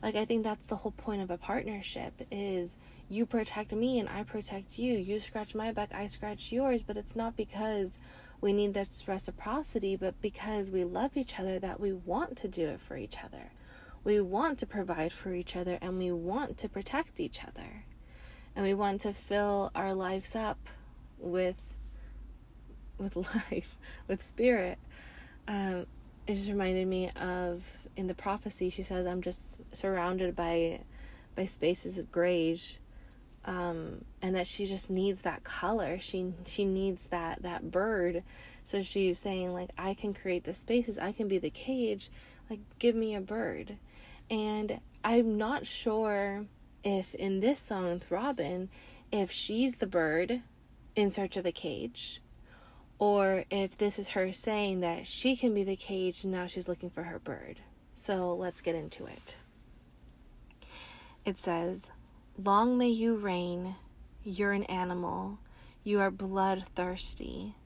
Like, I think that's the whole point of a partnership, is you protect me and I protect you. You scratch my back, I scratch yours, but it's not because we need this reciprocity, but because we love each other, that we want to do it for each other. We want to provide for each other, and we want to protect each other. And we want to fill our lives up with life, with spirit. It just reminded me of, in the prophecy, she says, I'm just surrounded by spaces of grayish, and that she just needs that color. She needs that bird. So she's saying, like, I can create the spaces, I can be the cage, like, give me a bird. And I'm not sure if in this song with Robin, if she's the bird in search of a cage, or if this is her saying that she can be the cage and now she's looking for her bird. So let's get into it. It says, long may you reign, you're an animal, you are bloodthirsty.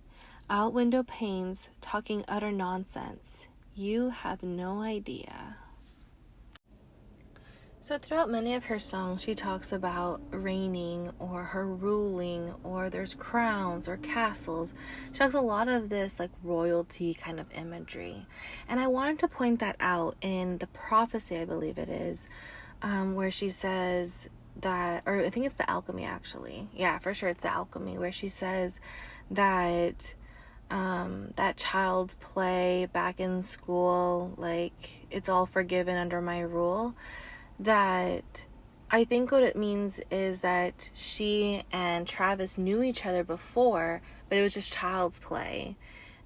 Out window panes, talking utter nonsense, you have no idea. So throughout many of her songs, she talks about reigning or her ruling, or there's crowns or castles. She talks a lot of this like royalty kind of imagery. And I wanted to point that out in the prophecy, I believe it is, where she says that, or I think it's the alchemy actually. Yeah, for sure it's the alchemy, where she says that that child's play back in school, like it's all forgiven under my rule. That I think what it means is that she and Travis knew each other before, but it was just child's play.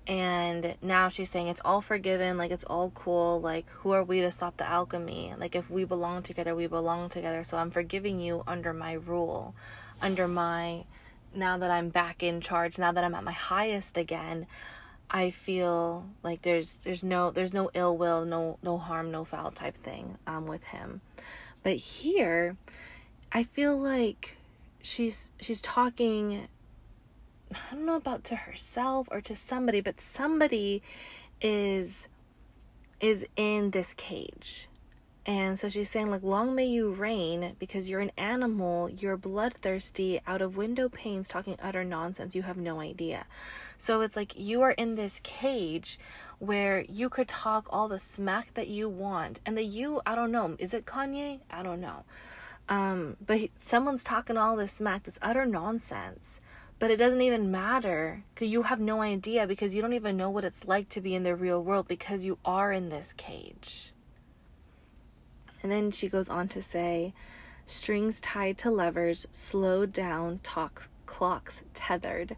And now she's saying it's all forgiven, like it's all cool, like who are we to stop the alchemy? Like if we belong together, we belong together. So I'm forgiving you under my rule, under my, now that I'm back in charge, now that I'm at my highest again, I feel like there's no ill will, no harm, no foul type thing with him. But here I feel like she's talking, I don't know about to herself or to somebody, but somebody is in this cage. And so she's saying, like, long may you reign, because you're an animal, you're bloodthirsty, out of window panes, talking utter nonsense, you have no idea. So it's like you are in this cage where you could talk all the smack that you want, and I don't know, is it Kanye? I don't know. But someone's talking all this smack, this utter nonsense. But it doesn't even matter, because you have no idea, because you don't even know what it's like to be in the real world, because you are in this cage. And then she goes on to say, strings tied to levers, slowed down, clocks tethered.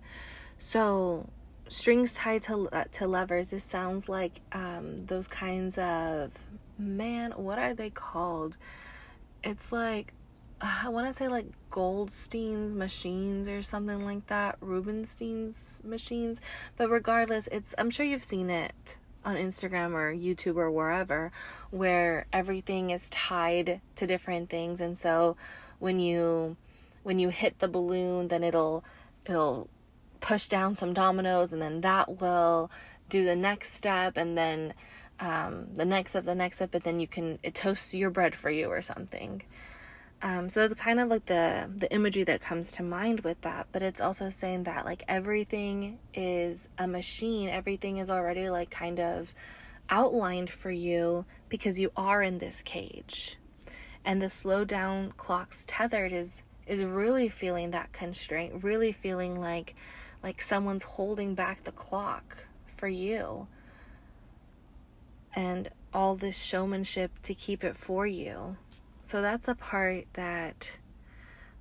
So strings tied to levers, it sounds like those kinds of, man, what are they called? It's like, I want to say like Goldstein's machines or something like that, Rubenstein's machines. But regardless, I'm sure you've seen it on Instagram or YouTube or wherever, where everything is tied to different things. And so when you hit the balloon, then it'll push down some dominoes, and then that will do the next step, and then the next step, but then it toasts your bread for you or something. So it's kind of like the imagery that comes to mind with that, but it's also saying that like everything is a machine, everything is already like kind of outlined for you, because you are in this cage. And the slow down clocks tethered is really feeling that constraint, really feeling like someone's holding back the clock for you, and all this showmanship to keep it for you. So that's a part that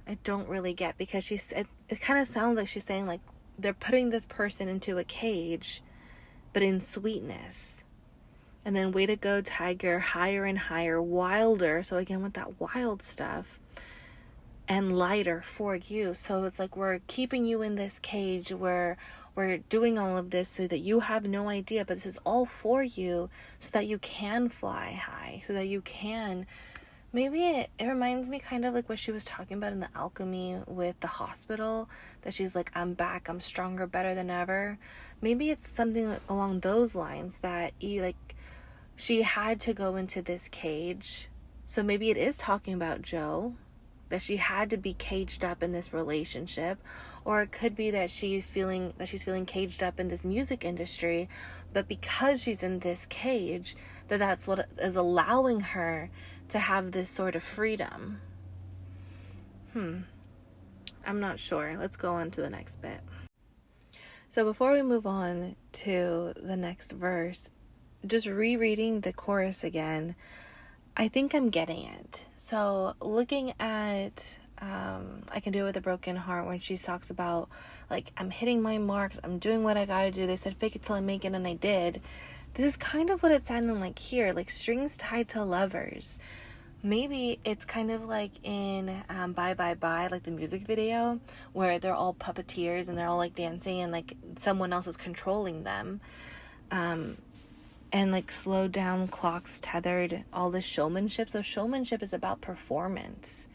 I don't really get, because it kind of sounds like she's saying like they're putting this person into a cage, but in sweetness. And then way to go, tiger, higher and higher, wilder. So again, with that wild stuff, and lighter for you. So it's like we're keeping you in this cage where we're doing all of this so that you have no idea, but this is all for you so that you can fly high, so that you can. Maybe it reminds me kind of like what she was talking about in the alchemy with the hospital, that she's like, I'm back, I'm stronger, better than ever. Maybe it's something along those lines, that she had to go into this cage. So maybe it is talking about Joe, that she had to be caged up in this relationship, or it could be that she's feeling caged up in this music industry, but because she's in this cage, that's what is allowing her to have this sort of freedom. I'm not sure. Let's go on to the next bit. So before we move on to the next verse, just rereading the chorus again, I think I'm getting it. So looking at I Can Do It With a Broken Heart, when she talks about like, I'm hitting my marks, I'm doing what I gotta do, they said fake it till I make it, and I did. This is kind of what it's sounding like here, like strings tied to levers. Maybe it's kind of like in Bye Bye Bye, like the music video, where they're all puppeteers and they're all like dancing, and like someone else is controlling them. And like slow down clocks tethered, all the showmanship. So showmanship is about performance,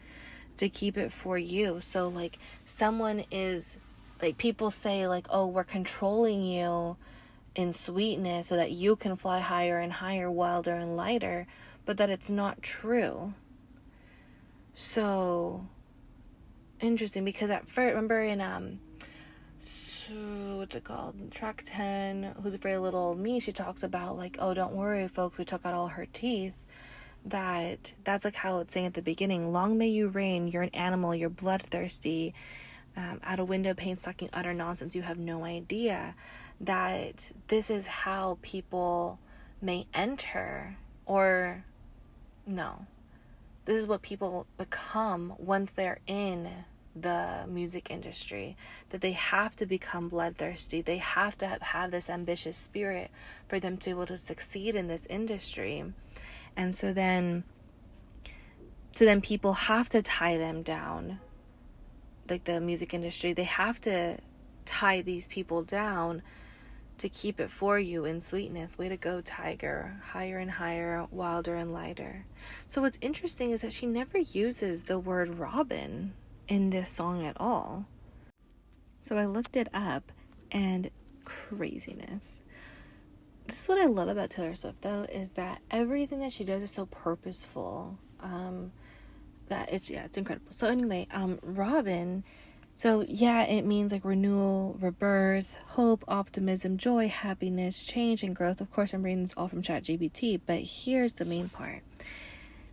to keep it for you. So like someone is, like people say like, oh, we're controlling you in sweetness so that you can fly higher and higher, wilder and lighter, but that it's not true. So interesting, because at first, remember in what's it called, track 10, Who's Afraid of Little Old Me, she talks about like, oh, don't worry folks, we took out all her teeth. that's like how it's saying at the beginning, long may you reign, you're an animal, you're bloodthirsty, out a window pane sucking utter nonsense, you have no idea that this is how people may enter, or no, this is what people become once they're in the music industry, that they have to become bloodthirsty. They have to have this ambitious spirit for them to be able to succeed in this industry. And so then people have to tie them down. Like the music industry, they have to tie these people down to keep it for you in sweetness. Way to go, tiger. Higher and higher, wilder and lighter. So what's interesting is that she never uses the word robin in this song at all. So I looked it up, and craziness. This is what I love about Taylor Swift, though, is that everything that she does is so purposeful. That it's incredible. So anyway, robin, so yeah, it means like renewal, rebirth, hope, optimism, joy, happiness, change, and growth. Of course, I'm reading this all from ChatGPT, but here's the main part.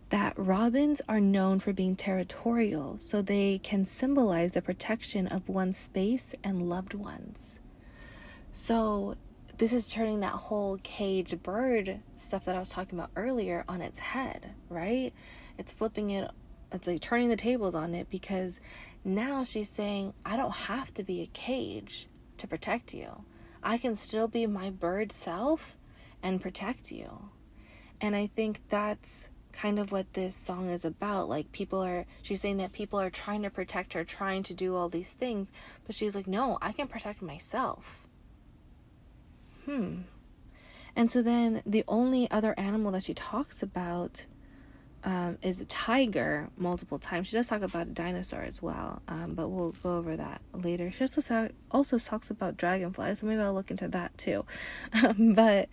That robins are known for being territorial, so they can symbolize the protection of one's space and loved ones. So this is turning that whole cage bird stuff that I was talking about earlier on its head, right? It's flipping it. It's like turning the tables on it, because now she's saying, I don't have to be a cage to protect you. I can still be my bird self and protect you. And I think that's kind of what this song is about. Like she's saying that people are trying to protect her, trying to do all these things, but she's like, no, I can protect myself. And so then the only other animal that she talks about is a tiger multiple times. She does talk about a dinosaur as well, but we'll go over that later. She also talks about dragonflies, so maybe I'll look into that too. But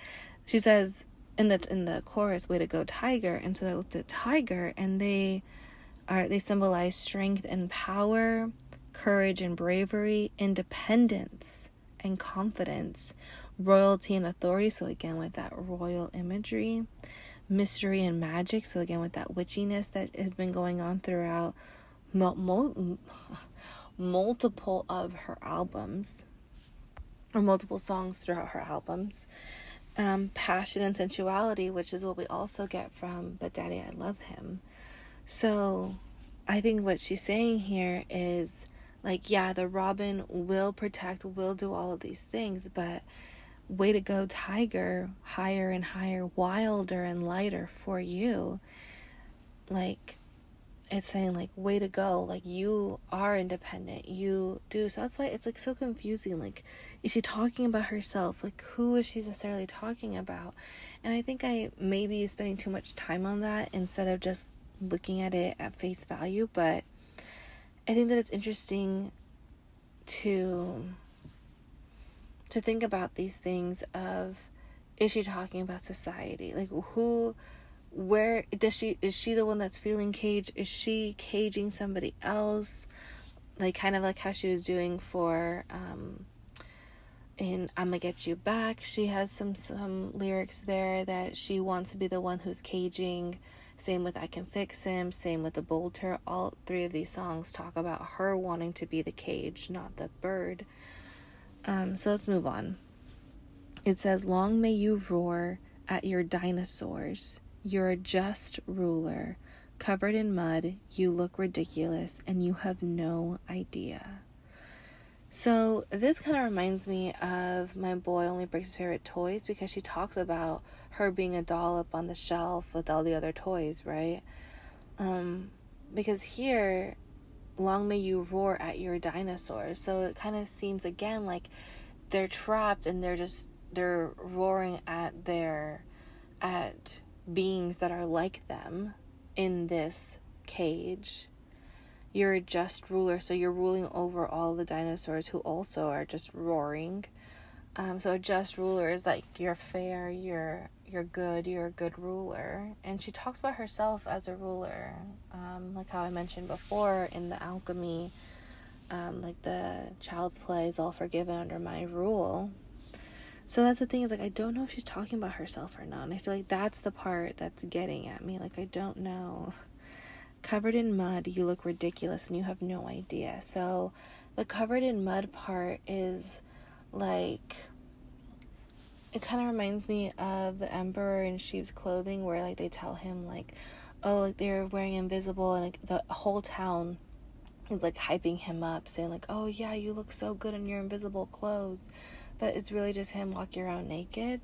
she says in the chorus, way to go, tiger. And so I looked at tiger, and they symbolize strength and power, courage and bravery, independence and confidence, royalty and authority, so again with that royal imagery, mystery and magic, so again with that witchiness that has been going on throughout multiple of her albums, or multiple songs throughout her albums, passion and sensuality, which is what we also get from But Daddy I Love Him. So I think what she's saying here is like, yeah, the robin will protect, will do all of these things, but way to go, tiger, higher and higher, wilder and lighter for you. Like, it's saying like, way to go, like you are independent, you do. So that's why it's like so confusing. Like, is she talking about herself? Like, who is she necessarily talking about? And I think I maybe spending too much time on that instead of just looking at it at face value. But I think that it's interesting to think about these things of, is she talking about society? Like, where is she the one that's feeling caged? Is she caging somebody else? Like, kind of like how she was doing for in I'ma Get You Back. She has some lyrics there that she wants to be the one who's caging. Same with I Can Fix Him, same with The Bolter. All three of these songs talk about her wanting to be the cage, not the bird. So let's move on. It says, long may you roar at your dinosaurs. You're a just ruler. Covered in mud, you look ridiculous, and you have no idea. So this kind of reminds me of My Boy Only Breaks His Favorite Toys, because she talks about her being a doll up on the shelf with all the other toys, right? Because here, long may you roar at your dinosaurs. So it kind of seems again like they're trapped and they're roaring at beings that are like them in this cage. You're a just ruler, so you're ruling over all the dinosaurs who also are just roaring. So a just ruler is like, you're fair, you're good, you're a good ruler. And she talks about herself as a ruler, like how I mentioned before in the alchemy, like the child's play is all forgiven under my rule. So that's the thing, is like, I don't know if she's talking about herself or not. And I feel like that's the part that's getting at me. Like, I don't know. Covered in mud, you look ridiculous and you have no idea. So the covered in mud part is like, it kind of reminds me of the emperor in sheep's clothing, where like they tell him like, oh, like they're wearing invisible, and like the whole town is like hyping him up, saying like, oh yeah, you look so good in your invisible clothes, but it's really just him walking around naked.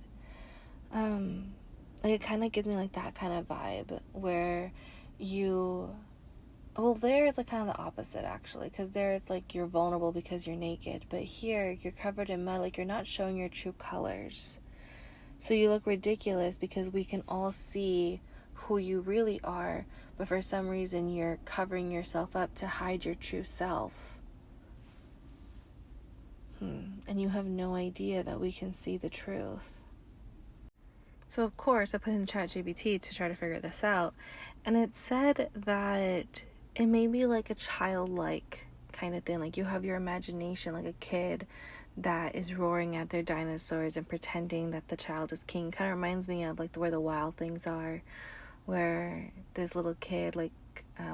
Like, it kind of gives me like that kind of vibe, where there it's like kind of the opposite, actually, because there it's like you're vulnerable because you're naked, but here you're covered in mud, like you're not showing your true colors. So you look ridiculous because we can all see who you really are, but for some reason you're covering yourself up to hide your true self. And you have no idea that we can see the truth. So of course I put in ChatGPT to try to figure this out, and it said that it may be like a childlike kind of thing, like you have your imagination, like a kid that is roaring at their dinosaurs and pretending that the child is king. Kind of reminds me of like where the Wild Things are, where this little kid like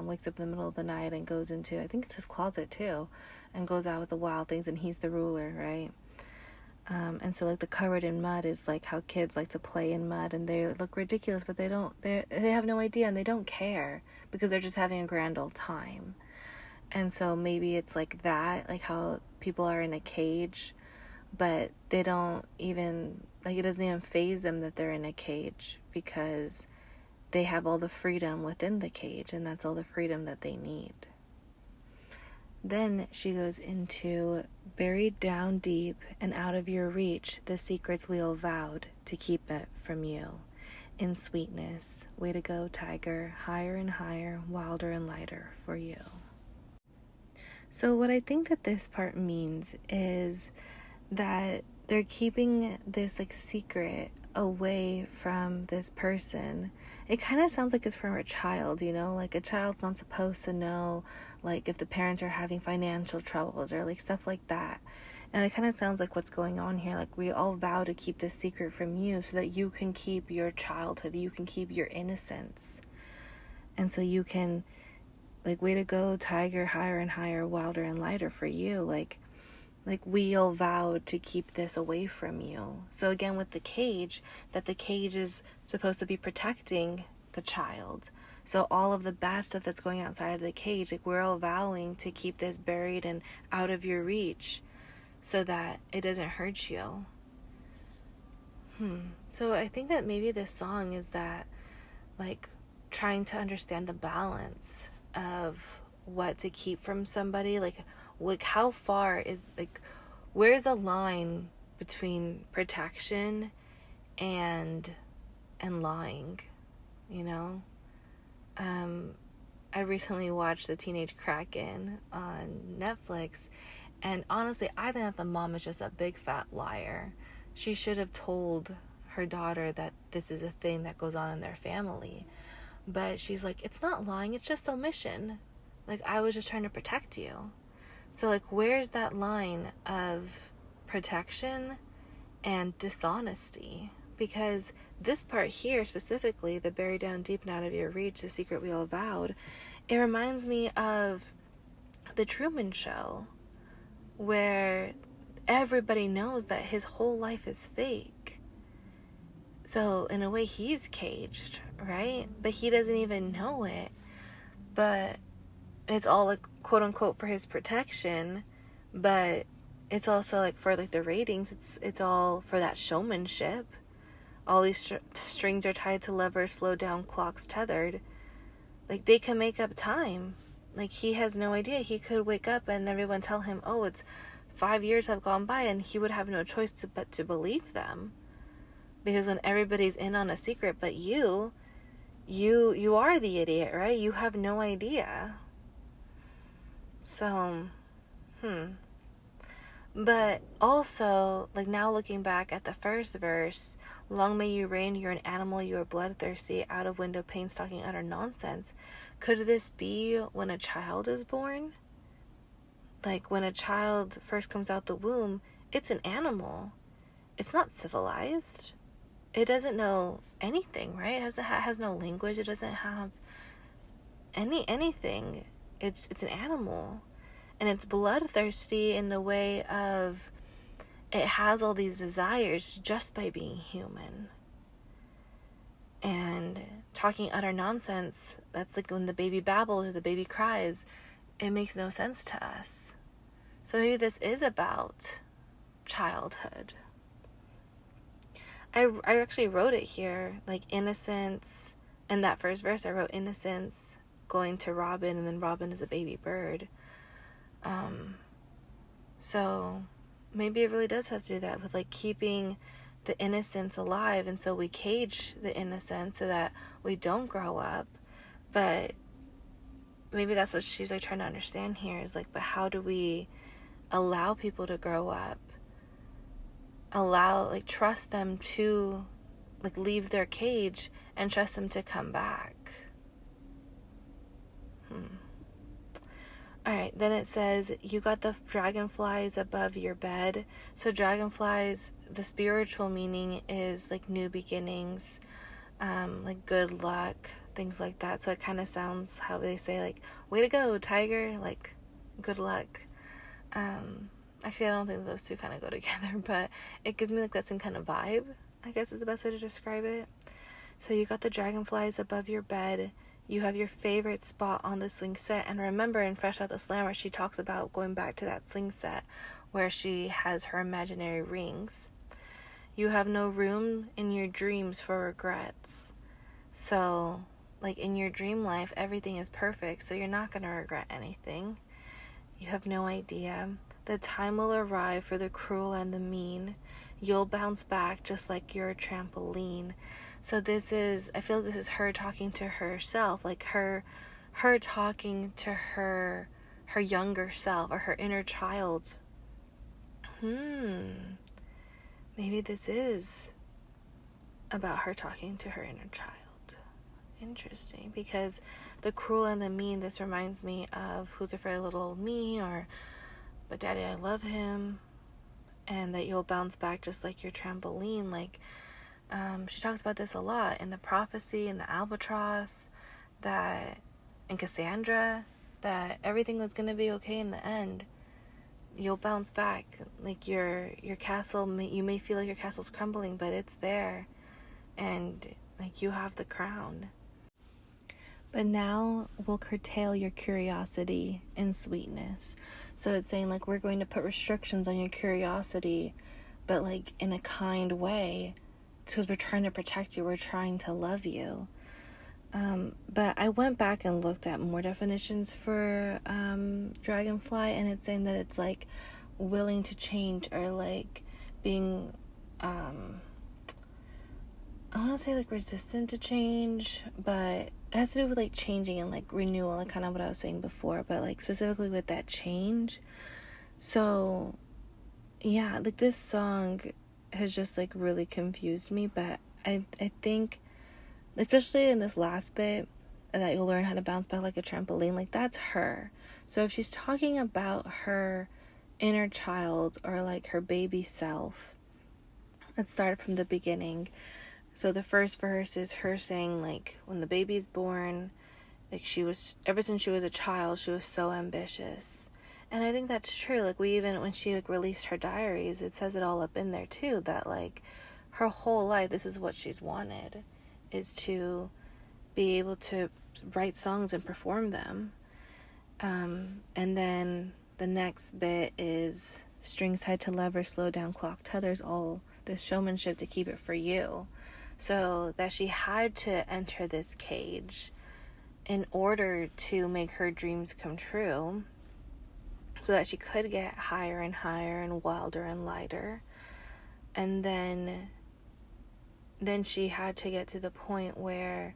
wakes up in the middle of the night and goes into, I think it's his closet too, and goes out with the Wild Things, and he's the ruler, right? And so like the covered in mud is like how kids like to play in mud, and they look ridiculous, but they have no idea, and they don't care because they're just having a grand old time. And so maybe it's like that, like how people are in a cage, but they don't even, like, it doesn't even faze them that they're in a cage, because they have all the freedom within the cage, and that's all the freedom that they need. Then she goes into, buried down deep and out of your reach, the secrets we all vowed to keep it from you. In sweetness, way to go, tiger, higher and higher, wilder and lighter for you. So what I think that this part means is that they're keeping this like secret away from this person. It kind of sounds like it's from a child, you know, like a child's not supposed to know like if the parents are having financial troubles or like stuff like that. And it kind of sounds like what's going on here, like we all vow to keep this secret from you so that you can keep your childhood, you can keep your innocence, and so you can, like, way to go, tiger, higher and higher, wilder and lighter for you. Like we all vowed to keep this away from you. So again, with the cage, that the cage is supposed to be protecting the child. So all of the bad stuff that's going outside of the cage, like we're all vowing to keep this buried and out of your reach so that it doesn't hurt you. So I think that maybe this song is that, like, trying to understand the balance of what to keep from somebody, like how far is, like, where's the line between protection and lying, you know? I recently watched The Teenage Kraken on Netflix, and honestly, I think that the mom is just a big fat liar. She should have told her daughter that this is a thing that goes on in their family. But she's like, it's not lying, it's just omission. Like, I was just trying to protect you. So, like, where's that line of protection and dishonesty? Because this part here specifically, the buried down deep and out of your reach, the secret we all vowed, it reminds me of the Truman Show, where everybody knows that his whole life is fake. So in a way, he's caged, right? But he doesn't even know it. But it's all, like, quote unquote for his protection, but it's also like for like the ratings, it's all for that showmanship. All these strings are tied to levers, slow down clocks tethered. Like, they can make up time. Like, he has no idea. He could wake up and everyone tell him, oh, it's 5 years have gone by, and he would have no choice but to believe them. Because when everybody's in on a secret but you are the idiot, right? You have no idea. So, But also, like, now looking back at the first verse, long may you reign, you're an animal, you are bloodthirsty, out of window pane, stalking utter nonsense. Could this be when a child is born? Like, when a child first comes out the womb, it's an animal. it's not civilized. It doesn't know anything, right? It has no language. It doesn't have anything. It's an animal, and it's bloodthirsty in the way of it has all these desires just by being human. And talking utter nonsense, that's like when the baby babbles or the baby cries, it makes no sense to us. So maybe this is about childhood. I actually wrote it here, like innocence. In that first verse, I wrote innocence going to Robin, and then Robin is a baby bird. So maybe it really does have to do that with like keeping the innocence alive, and so we cage the innocence so that we don't grow up. But maybe that's what she's like trying to understand here, is like, but how do we allow people to grow up? Allow, like, trust them to like leave their cage and trust them to come back. Alright, then it says, you got the dragonflies above your bed. So dragonflies, the spiritual meaning is like new beginnings, like good luck, things like that. So it kind of sounds how they say, like, way to go, tiger, like, good luck. Actually, I don't think those two kind of go together, but it gives me like that same kind of vibe, I guess is the best way to describe it. So you got the dragonflies above your bed. You have your favorite spot on the swing set. And remember, in Fresh Out the Slammer, she talks about going back to that swing set where she has her imaginary rings. You have no room in your dreams for regrets. So, like, in your dream life, everything is perfect, so you're not going to regret anything. You have no idea. The time will arrive for the cruel and the mean. You'll bounce back just like you're a trampoline. So this is, I feel like this is her talking to herself, like her talking to her younger self, or her inner child. Maybe this is about her talking to her inner child. Interesting, because the cruel and the mean, this reminds me of Who's Afraid of Little Old Me, or But Daddy, I Love Him, and that you'll bounce back just like your trampoline. Like, she talks about this a lot in the prophecy, in the albatross, that in Cassandra, that everything was going to be okay in the end. You'll bounce back. Like, your castle, you may feel like your castle's crumbling, but it's there, and like, you have the crown. But now we'll curtail your curiosity and sweetness. So it's saying, like, we're going to put restrictions on your curiosity, but like in a kind way, because we're trying to protect you, we're trying to love you. But I went back and looked at more definitions for dragonfly, and it's saying that it's like willing to change, or like being I want to say like resistant to change, but it has to do with like changing and like renewal, like kind of what I was saying before, but like specifically with that change. So yeah, like this song has just like really confused me, but I think, especially in this last bit, that you'll learn how to bounce back like a trampoline, like that's her. So if she's talking about her inner child, or like her baby self, let's start from the beginning. So the first verse is her saying, like, when the baby's born, like, she was, ever since she was a child, she was so ambitious. And I think that's true. Like, we even, when she like released her diaries, it says it all up in there too, that like her whole life, this is what she's wanted, is to be able to write songs and perform them. And then the next bit is strings tied to levers, slow down clock tethers, all this showmanship to keep it for you. So that she had to enter this cage in order to make her dreams come true, so that she could get higher and higher and wilder and lighter. And then she had to get to the point where,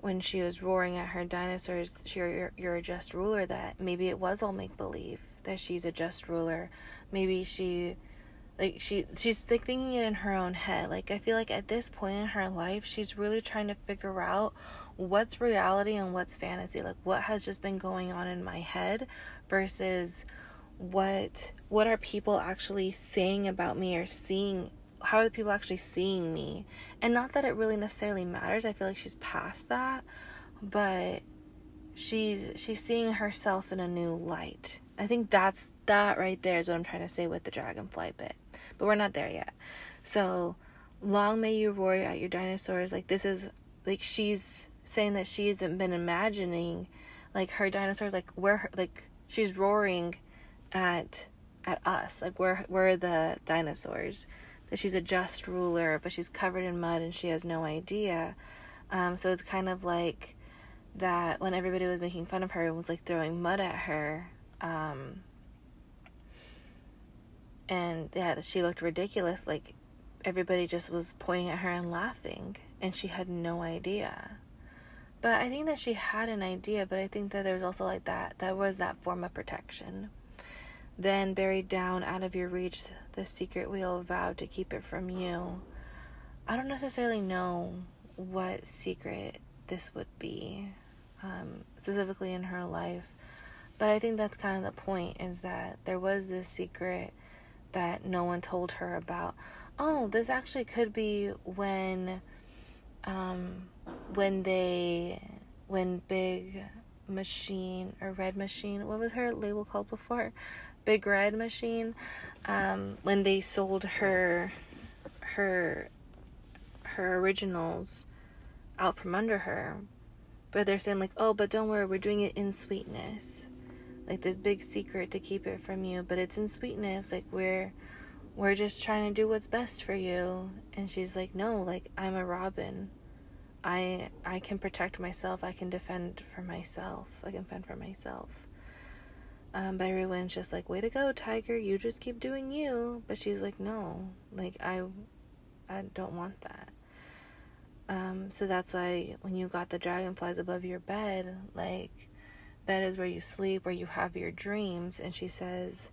when she was roaring at her dinosaurs, you're a just ruler, that maybe it was all make-believe, that she's a just ruler. Maybe she's like thinking it in her own head. Like, I feel like at this point in her life, she's really trying to figure out what's reality and what's fantasy. Like, what has just been going on in my head versus what are people actually saying about me or seeing how are the people actually seeing me? And not that it really necessarily matters. I feel like she's past that, but she's seeing herself in a new light. I think that right there is what I'm trying to say with the dragonfly bit. But we're not there yet. So, long may you roar at your dinosaurs. Like, this is, like, she's saying that she hasn't been imagining, like, her dinosaurs, like, she's roaring at us. Like, we're the dinosaurs. That she's a just ruler, but she's covered in mud and she has no idea. So it's kind of like that when everybody was making fun of her and was, like, throwing mud at her, and yeah, she looked ridiculous. Like, everybody just was pointing at her and laughing, and she had no idea. But I think that she had an idea, but I think that there was also, like, that was that form of protection. Then, buried down out of your reach, the secret we'll vow to keep it from you. I don't necessarily know what secret this would be, specifically in her life. But I think that's kind of the point, is that there was this secret that no one told her about. Oh, this actually could be when Big Machine, or Red Machine, what was her label called before? Big Red Machine, when they sold her originals out from under her. But they're saying, like, oh, but don't worry, we're doing it in sweetness. Like, this big secret to keep it from you, but it's in sweetness. Like, we're just trying to do what's best for you. And she's like, no, like, I'm a robin. I can protect myself. I can defend for myself. I can fend for myself. But everyone's just like, way to go, Tiger. You just keep doing you. But she's like, no, like, I don't want that. So that's why when you got the dragonflies above your bed, like, bed is where you sleep, where you have your dreams. And she says,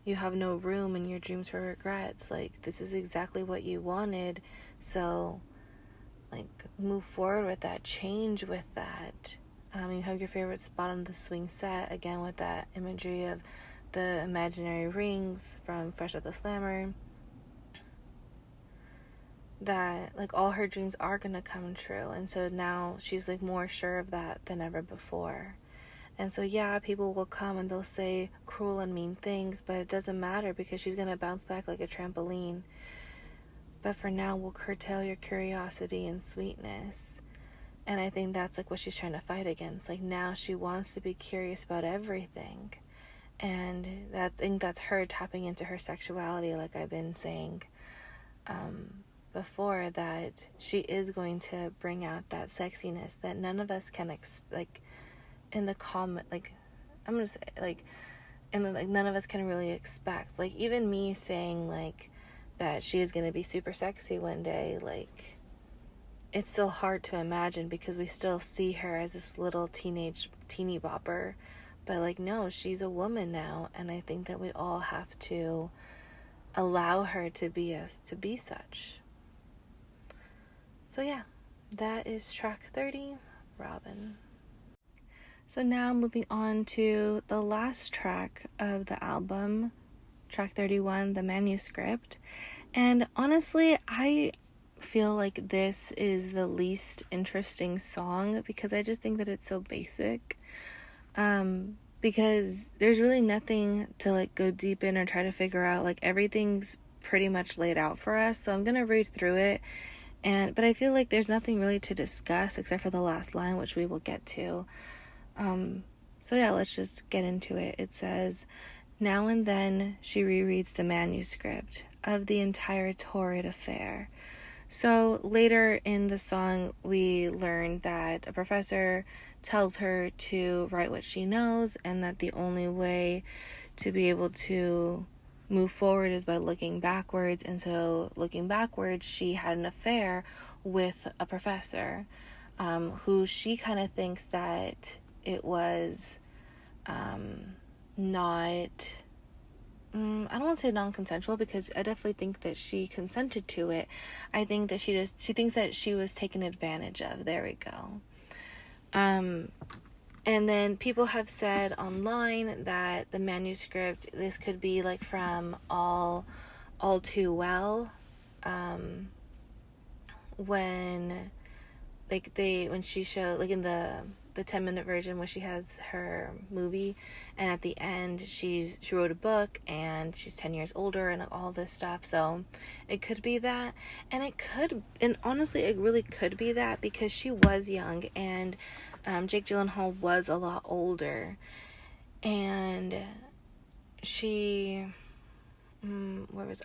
you have no room in your dreams for regrets. Like, this is exactly what you wanted. So, like, move forward with that, change with that. You have your favorite spot on the swing set, again with that imagery of the imaginary rings from Fresh Out the Slammer. That, like, all her dreams are gonna come true. And so now she's, like, more sure of that than ever before. And so, yeah, people will come and they'll say cruel and mean things, but it doesn't matter because she's gonna bounce back like a trampoline. But for now, we'll curtail your curiosity and sweetness. And I think that's, like, what she's trying to fight against. Like, now she wants to be curious about everything. And I think that's her tapping into her sexuality, like I've been saying before, that she is going to bring out that sexiness that none of us can, in the comment, like, I'm gonna say, like, and then, like, none of us can really expect. Like, even me saying, like, that she is gonna be super sexy one day, like, it's still hard to imagine because we still see her as this little teeny bopper. But, like, no, she's a woman now, and I think that we all have to allow her to be such. So yeah, that is track 30, Robin. So now moving on to the last track of the album, track 31, the Manuscript. And honestly, I feel like this is the least interesting song because I just think that it's so basic. Because there's really nothing to, like, go deep in or try to figure out. Like, everything's pretty much laid out for us. So I'm gonna read through it. But I feel like there's nothing really to discuss except for the last line, which we will get to. So yeah, let's just get into it. It says, now and then she rereads the manuscript of the entire torrid affair. So later in the song, we learn that a professor tells her to write what she knows, and that the only way to be able to move forward is by looking backwards. And so looking backwards, she had an affair with a professor who she kind of thinks that it was not... I don't want to say non-consensual because I definitely think that she consented to it. I think that she thinks that she was taken advantage of. There we go. And then people have said online that the manuscript, this could be like from All Too Well, when she showed, like, in the 10-minute version where she has her movie, and at the end she wrote a book and she's 10 years older and all this stuff. So it could be that, and honestly it really could be that, because she was young and Jake Gyllenhaal was a lot older, and she and I was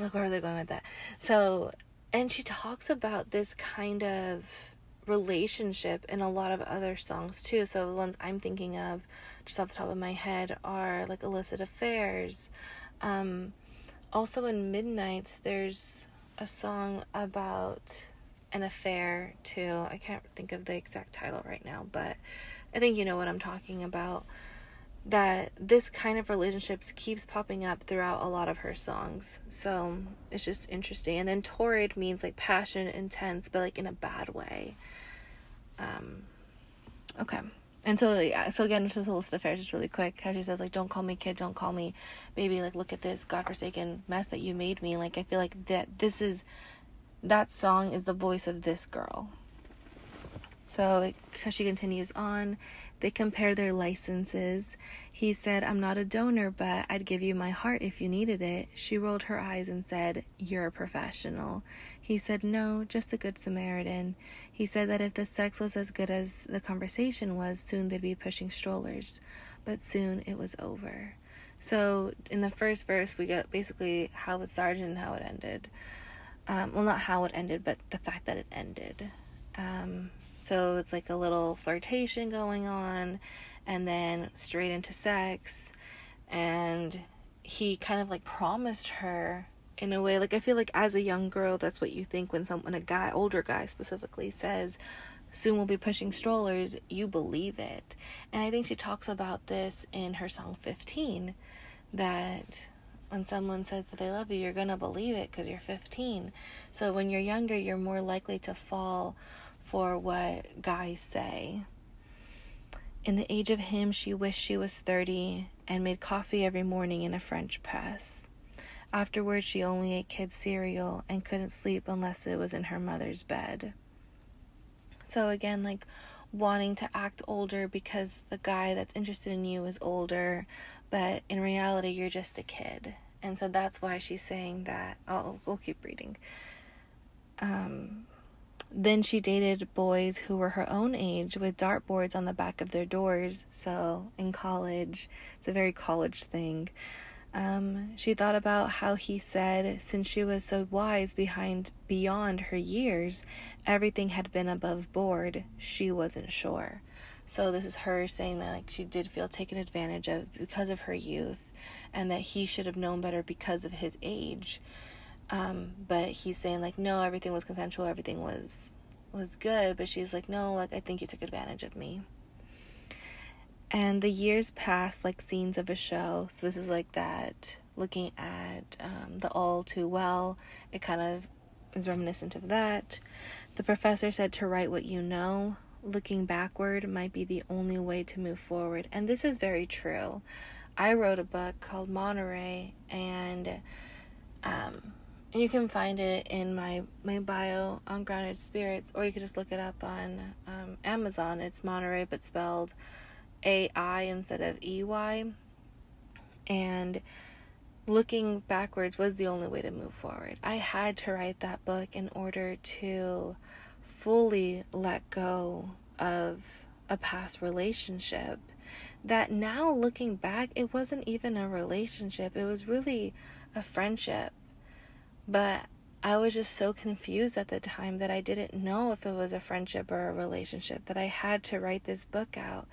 like, where are they going with that? So, and she talks about this kind of relationship in a lot of other songs too. So the ones I'm thinking of just off the top of my head are like Illicit Affairs. Also in Midnights there's a song about an affair too. I can't think of the exact title right now, but I think you know what I'm talking about. That this kind of relationships keeps popping up throughout a lot of her songs. So it's just interesting. And then torrid means like passionate, intense, but like in a bad way. Okay. And so, yeah, so again, just Illicit Affairs, just really quick, how she says, like, don't call me kid, don't call me baby, like, look at this godforsaken mess that you made me. Like, I feel like that song is the voice of this girl. So she continues on. They compare their licenses. He said, I'm not a donor, but I'd give you my heart if you needed it. She rolled her eyes and said, you're a professional. He said, no, just a good Samaritan. He said that if the sex was as good as the conversation was, soon they'd be pushing strollers. But soon it was over. So in the first verse, we get basically how it started and how it ended. Well, not how it ended, but the fact that it ended. So it's like a little flirtation going on, and then straight into sex, and he kind of like promised her in a way, like, I feel like as a young girl, that's what you think when a older guy specifically says, soon we'll be pushing strollers, you believe it. And I think she talks about this in her song 15, that when someone says that they love you, you're gonna believe it because you're 15. So when you're younger, you're more likely to fall for what guys say. In the age of him, she wished she was 30 and made coffee every morning in a French press. Afterwards, she only ate kids' cereal and couldn't sleep unless it was in her mother's bed. So again, like, wanting to act older because the guy that's interested in you is older, but in reality, you're just a kid. And so that's why she's saying that. We'll keep reading. Then she dated boys who were her own age with dartboards on the back of their doors. So in college, it's a very college thing. She thought about how he said, since she was so wise beyond her years, everything had been above board. She wasn't sure. So this is her saying that, like, she did feel taken advantage of because of her youth, and that he should have known better because of his age. But he's saying, like, no, everything was consensual, everything was good, but she's like, no, like, I think you took advantage of me. And the years passed like scenes of a show. So this is like that, looking at the All Too Well, it kind of is reminiscent of that. The professor said to write what you know. Looking backward might be the only way to move forward. And this is very true. I wrote a book called Monterey, and you can find it in my bio on Grounded Spirits, or you can just look it up on Amazon. It's Monterey, but spelled AI instead of EY. And looking backwards was the only way to move forward. I had to write that book in order to fully let go of a past relationship that now, looking back, it wasn't even a relationship. It was really a friendship. But I was just so confused at the time that I didn't know if it was a friendship or a relationship, that I had to write this book out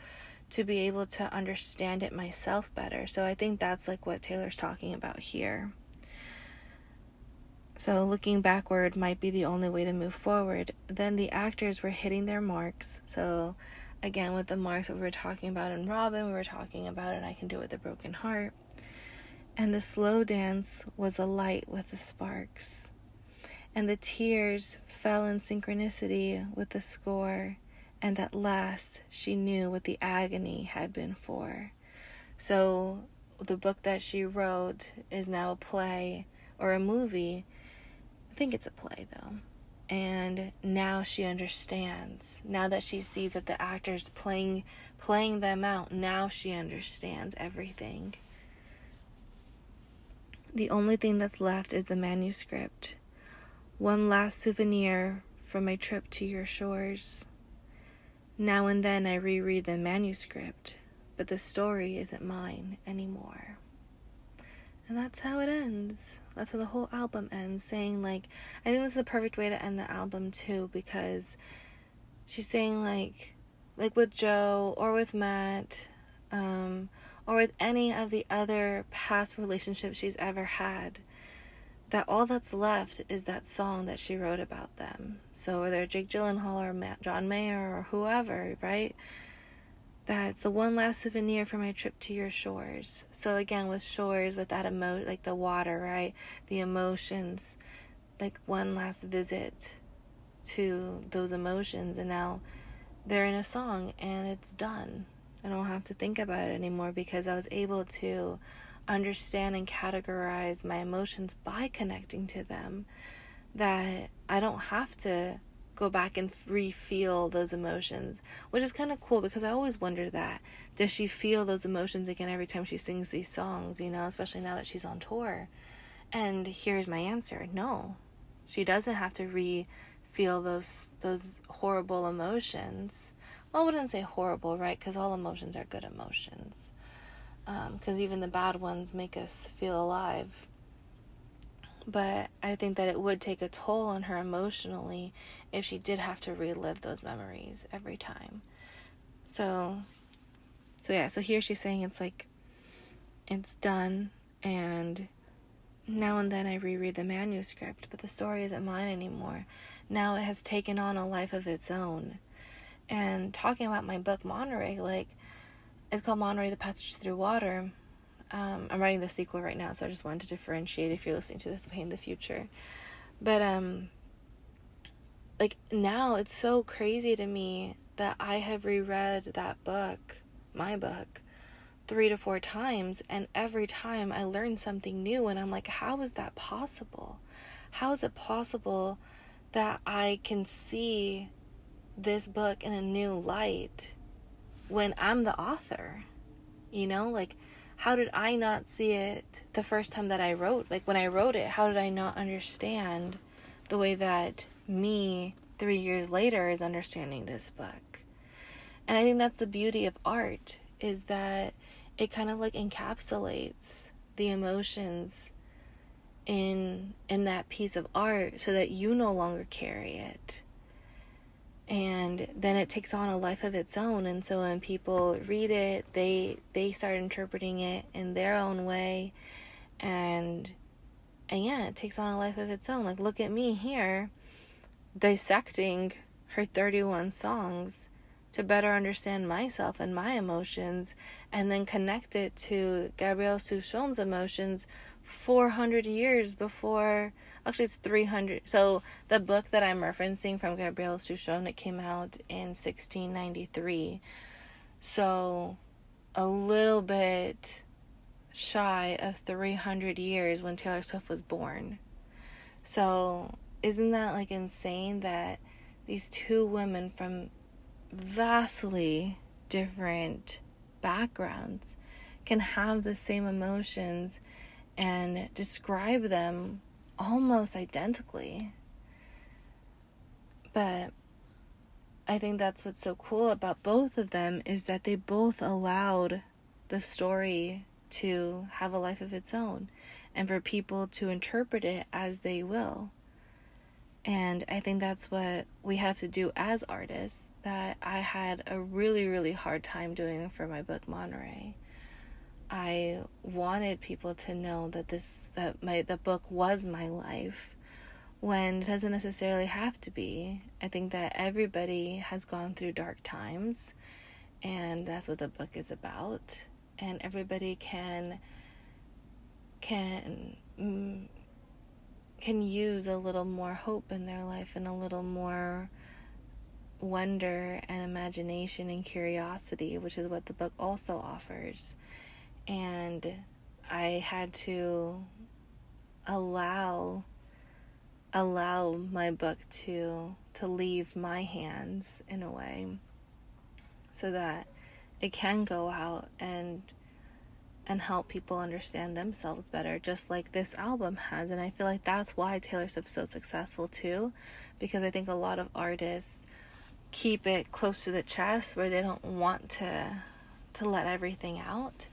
to be able to understand it myself better. So I think that's like what Taylor's talking about here. So looking backward might be the only way to move forward. Then the actors were hitting their marks. So again, with the marks that we were talking about in Robin, we were talking about in I Can Do It With a Broken Heart. And the slow dance was alight with the sparks. And the tears fell in synchronicity with the score. And at last, she knew what the agony had been for. So the book that she wrote is now a play or a movie, I think it's a play though. And now she understands. Now that she sees that the actor's playing them out, now she understands everything. The only thing that's left is the manuscript. One last souvenir from my trip to your shores. Now and then I reread the manuscript, but the story isn't mine anymore. And that's how it ends. That's how the whole album ends, saying, like, I think this is a perfect way to end the album too, because she's saying, like with Joe or with Matt, or with any of the other past relationships she's ever had, that all that's left is that song that she wrote about them. So whether Jake Gyllenhaal or John Mayer or whoever, right? That's the one last souvenir from my trip to your shores. So again, with shores, with that like the water, right? The emotions, like one last visit to those emotions. And now they're in a song and it's done. I don't have to think about it anymore because I was able to understand and categorize my emotions by connecting to them. That I don't have to go back and re-feel those emotions, which is kind of cool because I always wonder that. Does she feel those emotions again every time she sings these songs, especially now that she's on tour? And here's my answer. No, she doesn't have to re-feel those horrible emotions. Well, I wouldn't say horrible, right? Because all emotions are good emotions. Because even the bad ones make us feel alive. But I think that it would take a toll on her emotionally if she did have to relive those memories every time. So here she's saying it's like, it's done, and now and then I reread the manuscript, but the story isn't mine anymore. Now it has taken on a life of its own. And talking about my book, Monterey, like, it's called Monterey, The Passage Through Water. I'm writing the sequel right now, so I just wanted to differentiate if you're listening to this way in the future. But, like, now it's so crazy to me that I have reread that book, my book, 3 to 4 times, and every time I learn something new, and I'm like, how is that possible? How is it possible that I can see this book in a new light when I'm the author? Like, how did I not see it the first time that I wrote? Like, when I wrote it, how did I not understand the way that me 3 years later is understanding this book? And I think that's the beauty of art, is that it kind of like encapsulates the emotions in that piece of art so that you no longer carry it. And then it takes on a life of its own. And so when people read it, they start interpreting it in their own way. And yeah, it takes on a life of its own. Like, look at me here, dissecting her 31 songs to better understand myself and my emotions, and then connect it to Gabrielle Souchon's emotions 400 years before. Actually, it's 300. So the book that I'm referencing from Gabrielle Souchon, it came out in 1693. So a little bit shy of 300 years when Taylor Swift was born. So isn't that like insane that these two women from vastly different backgrounds can have the same emotions and describe them almost identically? But I think that's what's so cool about both of them, is that they both allowed the story to have a life of its own and for people to interpret it as they will. And I think that's what we have to do as artists, that I had a really, really hard time doing for my book, Monterey. I wanted people to know that the book was my life, when it doesn't necessarily have to be. I think that everybody has gone through dark times, and that's what the book is about. And everybody can use a little more hope in their life, and a little more wonder and imagination and curiosity, which is what the book also offers. And I had to allow allow my book to leave my hands in a way, so that it can go out and help people understand themselves better, just like this album has. And I feel like that's why Taylor Swift's so successful too, because I think a lot of artists keep it close to the chest, where they don't want to let everything out.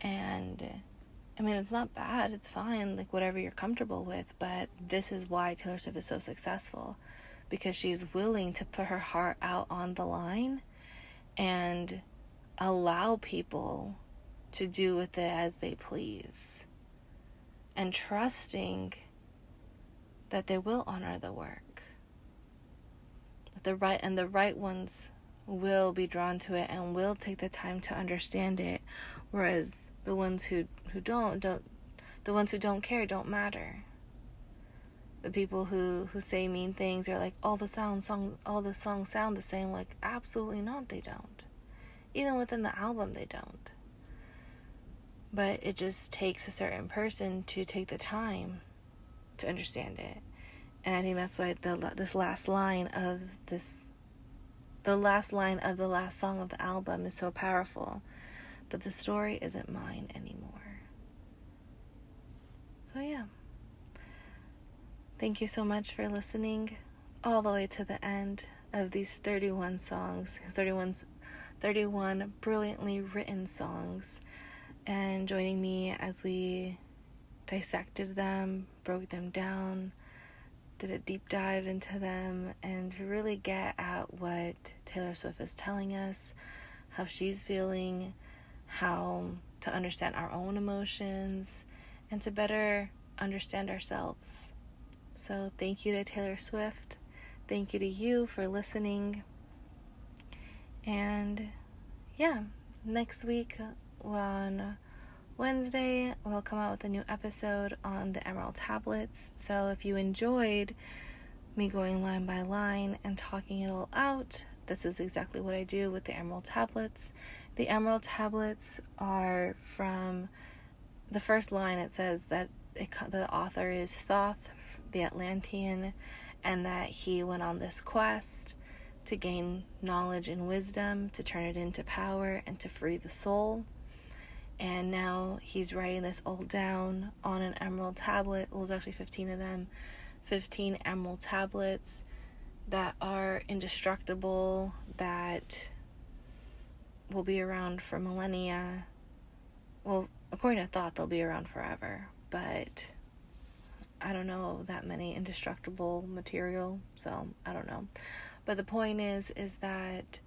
And I mean, it's not bad, it's fine, like whatever you're comfortable with, but this is why Taylor Swift is so successful, because she's willing to put her heart out on the line and allow people to do with it as they please, and trusting that they will honor the work, that the right ones will be drawn to it and will take the time to understand it, whereas the ones who don't the ones who don't care don't matter. The people who say mean things are like, all the songs sound the same. Like, absolutely not, they don't. Even within the album, they don't. But it just takes a certain person to take the time to understand it. And I think that's why the last line of the last song of the album is so powerful. But the story isn't mine anymore. So yeah. Thank you so much for listening all the way to the end of these 31 songs, 31 brilliantly written songs, and joining me as we dissected them, broke them down, did a deep dive into them, and to really get at what Taylor Swift is telling us, how she's feeling, how to understand our own emotions, and to better understand ourselves. So thank you to Taylor Swift. Thank you to you for listening. And yeah, next week on Wednesday, we'll come out with a new episode on the Emerald Tablets. So if you enjoyed me going line by line and talking it all out, this is exactly what I do with the Emerald Tablets. The Emerald Tablets are from the first line. It says that the author is Thoth, the Atlantean, and that he went on this quest to gain knowledge and wisdom, to turn it into power, and to free the soul. And now he's writing this all down on an emerald tablet. Well, there's actually 15 of them. 15 emerald tablets that are indestructible, that will be around for millennia. Well, according to Thoth, they'll be around forever. But I don't know that many indestructible material, so I don't know. But the point is that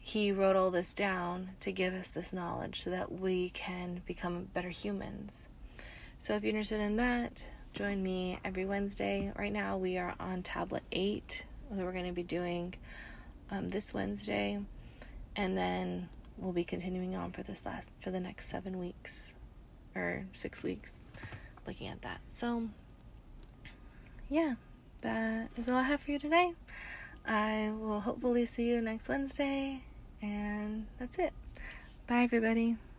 he wrote all this down to give us this knowledge so that we can become better humans. So if you're interested in that, join me every Wednesday. Right now we are on tablet 8 that we're going to be doing this Wednesday, and then we'll be continuing on for the next 7 weeks or 6 weeks, looking at that. So yeah, that is all I have for you today. I will hopefully see you next Wednesday, and that's it. Bye, everybody.